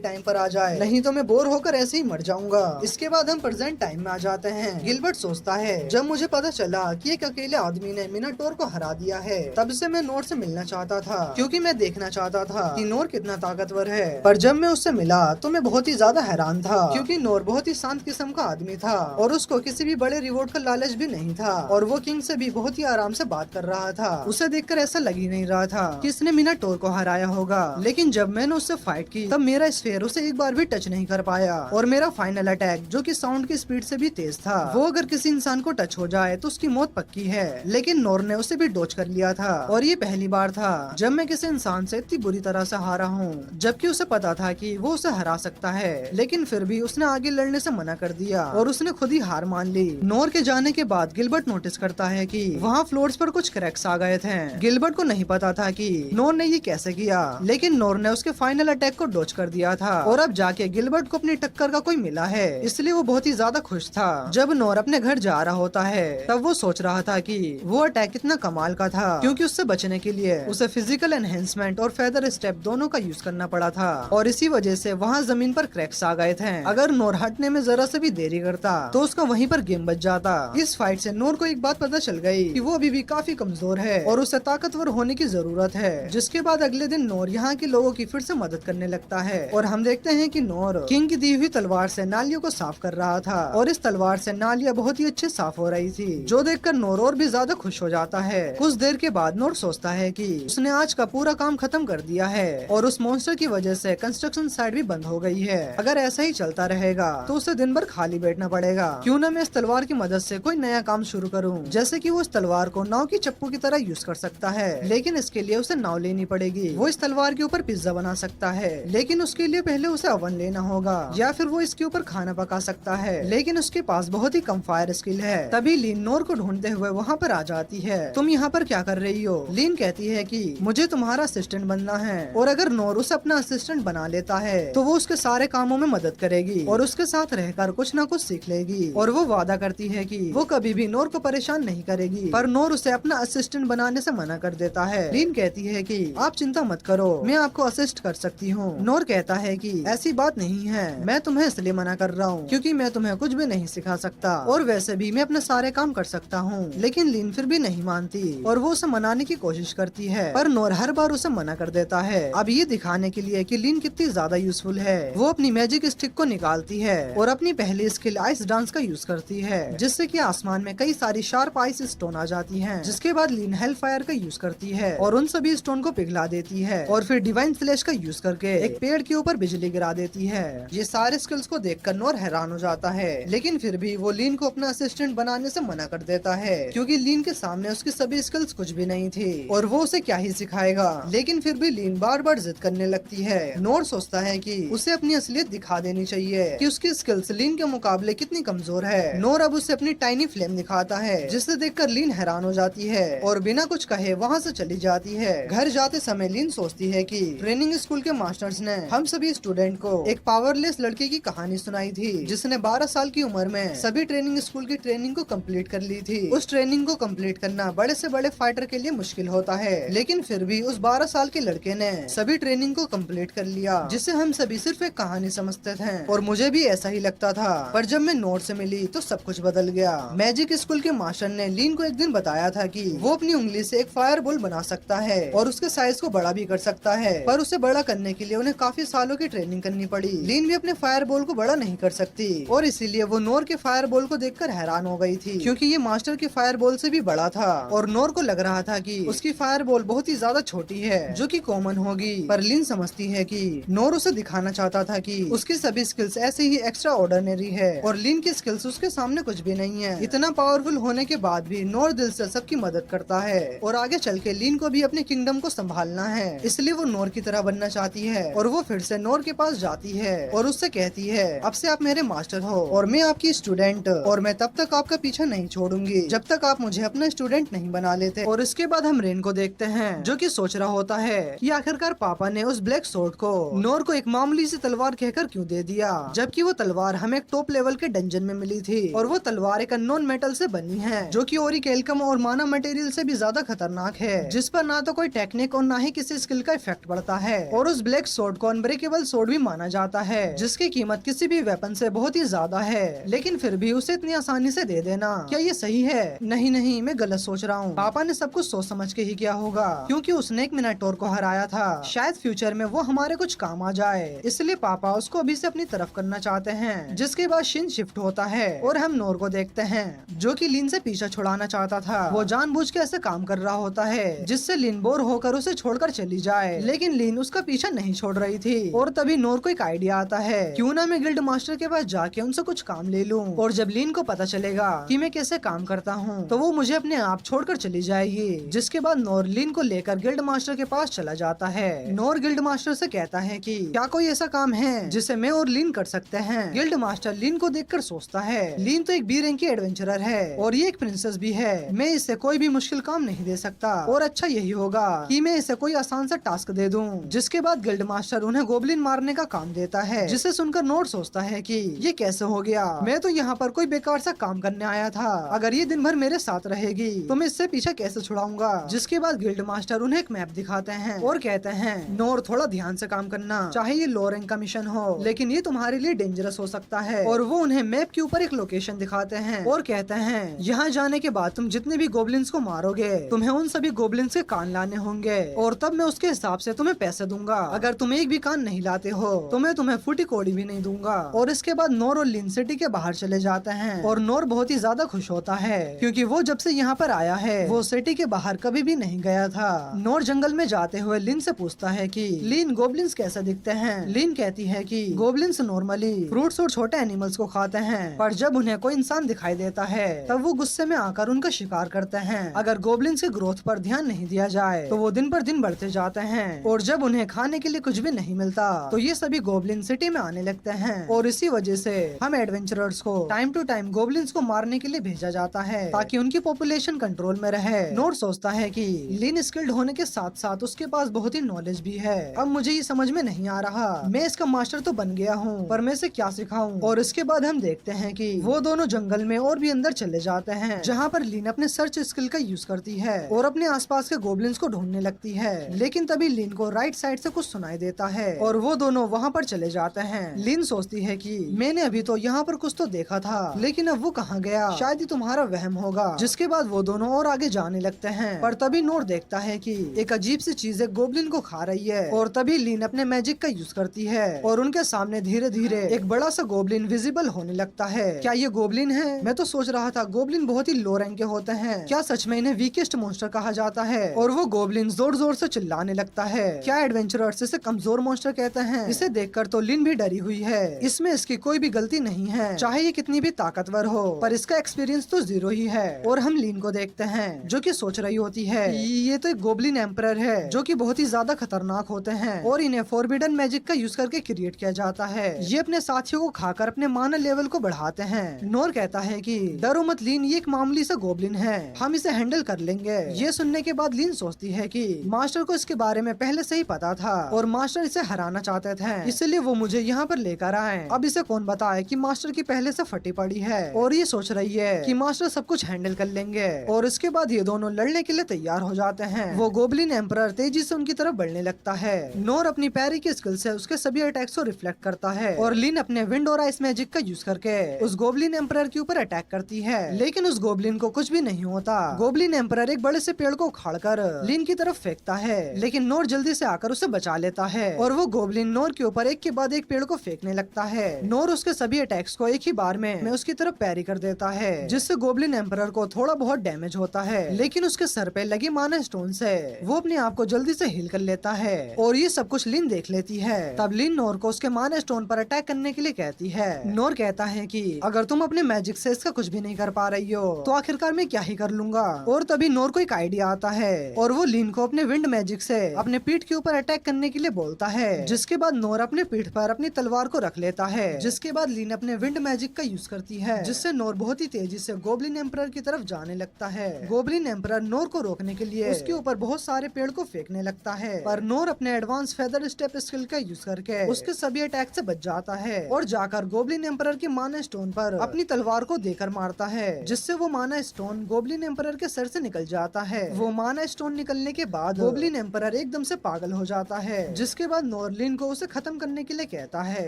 टाइम पर आ जाए, नहीं तो मैं बोर होकर ऐसे ही मर जाऊंगा। इसके बाद हम प्रेजेंट टाइम में आ जाते हैं। गिलबर्ट सोचता है, जब मुझे पता चला कि एक अकेले आदमी ने मिनाटोर को हरा दिया है, तब से मैं नोर से मिलना चाहता था, क्योंकि मैं देखना चाहता था कि नोर कितना ताकतवर है। पर जब मैं उससे मिला तो मैं बहुत ही ज्यादा हैरान था, क्योंकि नोर बहुत ही शांत किस्म का आदमी था और उसको किसी भी बड़े रिवॉर्ड का लालच भी नहीं था, और वो किंग से भी बहुत ही आराम से बात कर रहा था। उसे देखकर ऐसा लग ही नहीं रहा था कि इसने मिनाटोर को हराया होगा। लेकिन जब मैंने उससे फाइट की, तब मेरा स्फीयर उसे एक बार भी टच नहीं कर पाया, और मेरा फाइनल अटैक, जो कि साउंड की स्पीड से भी तेज था, वो अगर किसी इंसान को टच हो जाए तो उसकी मौत पक्की है। लेकिन नोर ने उसे भी डॉज कर लिया था, और ये पहली बार था जब मैं किसी इंसान से इतनी बुरी तरह से हारा हूँ, जबकि उसे पता था कि वो उसे हरा सकता है। लेकिन फिर भी उसने आगे लड़ने से मना कर दिया और उसने खुद ही हार मान ली। नोर के जाने के बाद गिलबर्ट नोटिस करता है कि वहाँ फ्लोर्स पर कुछ क्रैक्स आ गए थे। गिलबर्ट को नहीं पता था कि नोर ने ये कैसे किया, लेकिन नोर ने उसके फाइनल अटैक को डॉज कर दिया था, और अब जाके गिलबर्ट को अपनी टक्कर का कोई मिला है, इसलिए वो बहुत ही ज्यादा खुश था। जब नोर अपने घर जा रहा होता है, तब वो सोच रहा था कि वो अटैक कितना कमाल का था, क्योंकि उससे बचने के लिए उसे फिजिकल एनहेंसमेंट और फेदर स्टेप दोनों का यूज करना पड़ा था, और इसी वजह से वहाँ जमीन पर क्रैक्स आ गए थे। अगर नोर हटने में जरा से भी देरी करता तो उसका वहीं पर गेम बच जाता। इस फाइट से नोर को एक बात पता चल गई कि वो अभी भी काफी कमजोर है और उसे ताकतवर होने की जरूरत है। जिसके बाद अगले दिन नोर यहाँ के लोगों की फिर से मदद करने लगता है, और हम देखते हैं कि नोर किंग की दी हुई तलवार से नालियों को साफ कर रहा था, और इस तलवार से नालियां बहुत ही अच्छे साफ हो रही थी, जो देखकर नोर और भी ज्यादा खुश हो जाता है। कुछ देर के बाद नोर सोचता है कि उसने आज का पूरा काम खत्म कर दिया है, और उस मॉन्स्टर की वजह से कंस्ट्रक्शन साइट भी बंद हो गई है। अगर ऐसा ही चलता रहेगा तो उसे दिन भर खाली बैठना पड़ेगा। क्यों न मैं इस तलवार की मदद से कोई नया काम शुरू करूं, जैसे कि वो इस तलवार को नाव की चप्पू की तरह यूज कर सकता है, लेकिन इसके लिए उसे नाव लेनी पड़ेगी। वो इस तलवार के ऊपर पिज्जा बना सकता है, लेकिन उसके लिए पहले उसे ओवन लेना होगा, या फिर वो इसके ऊपर खाना पका सकता है, लेकिन उसके पास बहुत ही कम फायर स्किल है। तभी लीन नोर को ढूंढते हुए वहाँ पर आ जाती है। तुम यहाँ पर क्या कर रही हो? लीन कहती है कि मुझे तुम्हारा असिस्टेंट बनना है, और अगर नोर उसे अपना असिस्टेंट बना लेता है तो वो उसके सारे कामों में मदद करेगी और उसके साथ रहकर कुछ न कुछ सीख लेगी। और वो वादा करती है कि वो कभी भी नोर को परेशान नहीं करेगी, पर नोर उसे अपना असिस्टेंट बनाने से मना कर देता है। लीन कहती है कि आप चिंता मत करो, मैं आपको असिस्ट कर सकती हूँ। नोर कहता है कि ऐसी बात नहीं है, मैं तुम्हें इसलिए मना कर रहा हूँ क्योंकि मैं तुम्हें कुछ भी नहीं सिखा सकता, और वैसे भी मैं अपने सारे काम कर सकता हूँ। लेकिन लीन फिर भी नहीं मानती और वो उसे मनाने की कोशिश करती है, पर नोर हर बार उसे मना कर देता है। अब ये दिखाने के लिए कि लीन कितनी ज्यादा यूजफुल है, वो अपनी मैजिक स्टिक को निकालती है और अपनी पहली स्किल आइस डांस का यूज करती है, जिससे कि आसमान में कई सारी शार्प आइस स्टोन आ जाती हैं। जिसके बाद लीन हेल फायर का यूज करती है और उन सभी स्टोन को पिघला देती है, और फिर डिवाइन फ्लैश का यूज करके एक पेड़ के ऊपर बिजली गिरा देती है। ये सारे स्किल्स को देखकर नोर हैरान हो जाता है, लेकिन फिर भी वो लीन को अपना असिस्टेंट बनाने से मना कर देता है, क्योंकि लीन के सामने उसकी सभी स्किल्स कुछ भी नहीं थी और वो उसे क्या ही सिखाएगा। लेकिन फिर भी लीन बार बार जिद करने लगती है। नोर सोचता है कि उसे अपनी असलियत दिखा देनी चाहिए कि उसकी स्किल्स लीन के मुकाबले कितनी कमजोर है। नोर अब उसे अपनी टाइनी फ्लेम दिखाता है, जिसे देखकर लीन हैरान हो जाती है और बिना कुछ कहे वहाँ से चली जाती है। घर जाते समय लीन सोचती है कि ट्रेनिंग स्कूल के मास्टर्स ने हम सभी स्टूडेंट को एक पावरलेस लड़के की कहानी सुनाई थी, जिसने 12 साल की उम्र में सभी ट्रेनिंग स्कूल की ट्रेनिंग को कंप्लीट कर ली थी। उस ट्रेनिंग को कंप्लीट करना बड़े से बड़े फाइटर के लिए मुश्किल होता है, लेकिन फिर भी उस 12 साल के लड़के ने सभी ट्रेनिंग को कंप्लीट कर लिया, जिसे हम सभी सिर्फ एक कहानी समझते थे, और मुझे भी ऐसा ही लगता था। पर जब मैं नोर से मिली तो सब कुछ बदल गया। मैजिक स्कूल के मास्टर ने लीन को एक दिन बताया था कि वो अपनी उंगली से एक फायर बॉल बना सकता है और उसके साइज को बड़ा भी कर सकता है, पर उसे बड़ा करने के लिए उन्हें काफी सालों की ट्रेनिंग करनी पड़ी। लीन भी अपने फायर बॉल को बड़ा नहीं कर सकती, और इसीलिए वो नोर के फायर बॉल को देखकर हैरान हो गई थी, क्योंकि ये मास्टर के फायर बॉल से भी बड़ा था, और नोर को लग रहा था कि उसकी फायर बॉल बहुत ही ज्यादा छोटी है, जो कि कॉमन होगी। पर लीन समझती है कि नोर उसे दिखाना चाहता था कि उसकी सभी स्किल्स ऐसे ही एक्स्ट्रा ऑर्डिनरी है, और लीन की स्किल्स उसके सामने कुछ भी नहीं है। इतना पावरफुल होने के बाद भी नोर दिल से सबकी मदद करता है, और आगे चल के लीन को भी अपने किंगडम को संभालना है, इसलिए वो नोर की तरह बनना चाहती है। और वो फिर से नोर के पास जाती है और उससे कहती है, अब से आप मेरे मास्टर हो और मैं आपकी स्टूडेंट, और मैं तब तक आपका पीछा नहीं छोड़ूंगी जब तक आप मुझे अपना स्टूडेंट नहीं बना लेते। और इसके बाद हम रेन को देखते हैं, जो कि सोच रहा होता है कि आखिरकार पापा ने उस ब्लैक सोर्ड को नोर को एक मामूली सी तलवार कहकर क्यों दे दिया, जबकि वो तलवार हमें एक टॉप लेवल के डंजन में मिली थी, और वो तलवार एक अननोन मेटल से बनी है, जो कि ओरिकेल्कम और माना मटेरियल से भी ज्यादा खतरनाक है, जिस पर ना तो कोई टेक्निक और ना ही किसी स्किल का इफेक्ट पड़ता है, और उस ब्लैक सोर्ड को अनब्रेकेबल सोर्ड भी माना जाता है, जिसकी कीमत किसी भी वेपन से बहुत ही ज्यादा है, लेकिन फिर भी उसे इतनी आसानी से दे देना, क्या ये सही है? नहीं नहीं, मैं गलत सोच रहा हूँ। पापा ने सब कुछ सोच समझ के ही किया होगा, क्योंकि उसने एक मिनाटोर को हराया था। शायद फ्यूचर में वो हमारे कुछ काम आ जाए, इसलिए पापा उसको अभी से अपनी तरफ करना चाहते हैं। जिसके बाद शिन शिफ्ट होता है और हम नोर को देखते हैं, जो कि लिन से पीछा छुड़ाना चाहता था। वो जानबूझ के ऐसे काम कर रहा होता है जिससे लिन बोर होकर उसे छोड़कर चली जाए, लेकिन लिन उसका पीछा नहीं छोड़ रही थी। और तभी नोर को एक आइडिया आता है, क्यों ना मैं गिल्ड मास्टर के पास जाके उनसे कुछ काम ले लूं, और जब लिन को पता चलेगा कि मैं कैसे काम करता हूँ तो वो मुझे अपने आप छोड़कर चली जाएगी। जिसके बाद नोर लिन को लेकर गिल्ड मास्टर के पास चला जाता है। नोर गिल्ड मास्टर से कहता है कि क्या कोई ऐसा काम है जिसे मैं और लिन कर सकते हैं। गिल्ड मास्टर लिन को देखकर सोचता है, लिन तो एक बी रैंक की एडवेंचरर है और ये एक प्रिंसेस भी है, मैं इसे कोई भी मुश्किल काम नहीं दे सकता, और अच्छा यही होगा कि मैं इसे कोई आसान सा टास्क दे दूं। जिसके बाद गिल्ड मास्टर उन्हें गोबलिन मारने का काम देता है, जिसे सुनकर नोर सोचता है कि ये कैसे हो गया, मैं तो यहाँ पर कोई बेकार सा काम करने आया था, अगर ये दिन भर मेरे साथ रहेगी तो मैं इससे पीछे कैसे छुड़ाऊंगा। जिसके बाद गिल्ड मास्टर उन्हें एक मैप दिखाते हैं और कहते हैं, नोर थोड़ा ध्यान से काम करना, चाहे ये लो रैंक का मिशन हो लेकिन ये तुम्हारे लिए डेंजरस हो सकता है। और वो उन्हें मैप के ऊपर एक लोकेशन दिखाते हैं और कहते हैं, यहाँ जाने के बाद तुम जितने भी गोबलिन्स को मारोगे तुम्हें उन सभी गोबलिन्स के कान लाने होंगे, और तब मैं उसके हिसाब से तुम्हें पैसे दूंगा, अगर तुम एक भी कान नहीं लाते हो तो मैं तुम्हें फूटी कोड़ी भी नहीं दूंगा। और इसके बाद नोर और लिन सिटी के बाहर चले जाते हैं, और नोर बहुत ही ज्यादा खुश होता है क्योंकि वो जब से यहाँ पर आया है वो सिटी के बाहर कभी भी नहीं गया था। नोर जंगल में जाते हुए लिन से पूछता है कि लिन गोबलिन्स कैसे दिखते हैं। लिन कहती है कि गोबलिन्स नॉर्मली फ्रूट्स और छोटे एनिमल्स को खाते हैं, पर जब उन्हें कोई इंसान दिखाई देता है तब वो गुस्से में आकर उनका शिकार करते हैं। अगर गोबलिन्स के ग्रोथ पर ध्यान नहीं दिया जाए तो वो दिन पर दिन बढ़ते जाते हैं, और जब उन्हें खाने के लिए कुछ भी नहीं मिलता तो ये सभी गोबलिन सिटी में आने लगते हैं। और इसी वजह से हम एडवेंचरर्स को टाइम टू टाइम गोबलिन्स को मारने के लिए भेजा जाता है ताकि उनकी पॉपुलेशन कंट्रोल में रहे। नोर सोचता है कि लिन स्किल्ड होने के साथ साथ उसके पास बहुत ही नॉलेज भी है। अब मुझे ये समझ में नहीं आ रहा, मैं इसका मास्टर तो बन गया हूँ पर मैं इसे क्या सिखाऊं। और इसके बाद हम देखते हैं कि वो दोनों जंगल में और भी अंदर चले जाते हैं, जहाँ पर लिन अपने सर्च स्किल का यूज करती है और अपने आसपास के गोबलिन्स को ढूंढने लगती है। लेकिन तभी लिन को राइट साइड से कुछ सुनाई देता है और वो दोनों वहाँ पर चले जाते हैं। लिन सोचती है कि मैंने अभी तो यहाँ पर कुछ तो देखा था लेकिन अब वो कहाँ गया, शायद ही तुम्हारा वहम होगा। जिसके बाद वो दोनों और आगे जाने लगते हैं, पर तभी नोर देखता है कि एक अजीब सी चीज एक गोबलिन को खा रही है। और तभी लिन अपने मैजिक का यूज करती है और उनके सामने धीरे धीरे एक बड़ा सा गोबलिन विजिबल होने लगता है। क्या ये गोबलिन है? मैं तो सोच रहा था गोबलिन बहुत ही लो रैंक के होते हैं, क्या सच में इन्हें वीकेस्ट मॉन्स्टर कहा जाता है? और वो गोबलिन जोर जोर से चिल्लाने लगता है। क्या एडवेंचरर्स इसे कमजोर मॉन्स्टर कहते हैं? इसे देखकर तो लिन भी डरी हुई है, इसमें इसकी कोई भी गलती नहीं है, चाहे ये कितनी भी ताकतवर हो, पर इसका एक्सपीरियंस तो जीरो ही है। और हम लिन को देखते हैं जो कि सोच रही होती है ये तो एक गोबलिन एम्परर है जो कि बहुत ही ज्यादा खतरनाक होते हैं और इन्हें फॉरबिडन मैजिक का यूज करके क्रिएट किया जाता है। ये अपने साथियों को खाकर अपने मानव लेवल को बढ़ाते हैं। नोर कहता है कि डरो मत लिन, ये एक मामूली सा गोबलिन है, हम इसे हैंडल कर लेंगे। ये सुनने के बाद लिन सोचती है कि मास्टर को इसके बारे में पहले से ही पता था और मास्टर इसे हराना चाहते थे, इसलिए वो मुझे यहाँ पर लेकर आए। अब इसे कौन बताए कि मास्टर की पहले से फटी पड़ी है और ये सोच रही है कि मास्टर सब कुछ हैंडल कर लेंगे। और इसके बाद ये दोनों लड़ने के लिए तैयार हो जाते हैं। वो गोबलिन एम्परर तेजी से उनकी तरफ बढ़ने लगता है। नोर अपनी पैरी की स्किल से उसके सभी अटैक्स को रिफ्लेक्ट करता है और लिन अपने विंड और आइस मैजिक का यूज करके उस गोबलिन एम्परर के ऊपर अटैक करती है, लेकिन उस गोबलिन को कुछ भी नहीं होता। गोबलिन एम्परर एक बड़े से पेड़ को उखाड़कर लिन की तरफ फेंकता है, लेकिन नोर जल्दी से आकर उसे बचा लेता है और वो गोबलिन नोर के ऊपर एक के बाद एक पेड़ को फेंकने लगता है। नोर उसके सभी अटैक्स को एक ही बार में उसकी तरफ पैरी कर देता है, जिससे गोबलिन एम्परर को थोड़ा बहुत डैमेज होता है, लेकिन उसके सर पे लगी माना स्टोन से वो अपने आप को जल्दी से हील कर लेता है। और ये सब कुछ लिन देख लेती है। तब लिन नोर को उसके माना स्टोन पर अटैक करने के लिए कहती है। नोर कहता है कि अगर तुम अपने मैजिक से इसका कुछ भी नहीं कर पा रही हो तो आखिरकार मैं क्या ही कर लूंगा। और तभी नोर को एक आइडिया आता है और वो लिन को अपने विंड मैजिक से अपने पीठ के ऊपर अटैक करने के लिए बोलता है, जिसके बाद नोर अपने पीठ पर अपनी तलवार को रख लेता है। जिसके बाद लिन अपने विंड मैजिक का यूज करती है, जिससे नोर बहुत ही तेजी से गोबलिन एम्परर की तरफ जाने लगता है। गोबलिन एम्परर नोर को रोकने के लिए उसके ऊपर बहुत सारे पेड़ को फेंकने लगता है, पर नोर अपने एडवांस फेदर स्टेप स्किल का यूज करके उसके सभी अटैक से बच जाता है और जाकर गोबलिन एम्परर के माना स्टोन पर अपनी तलवार को देकर मारता है, जिससे वो माना स्टोन गोबलिन एम्परर के सर से निकल जाता है। वो माना माना स्टोन निकलने के बाद गोब्लिन एम्परर एकदम से पागल हो जाता है, जिसके बाद नोर लिन को उसे खत्म करने के लिए कहता है।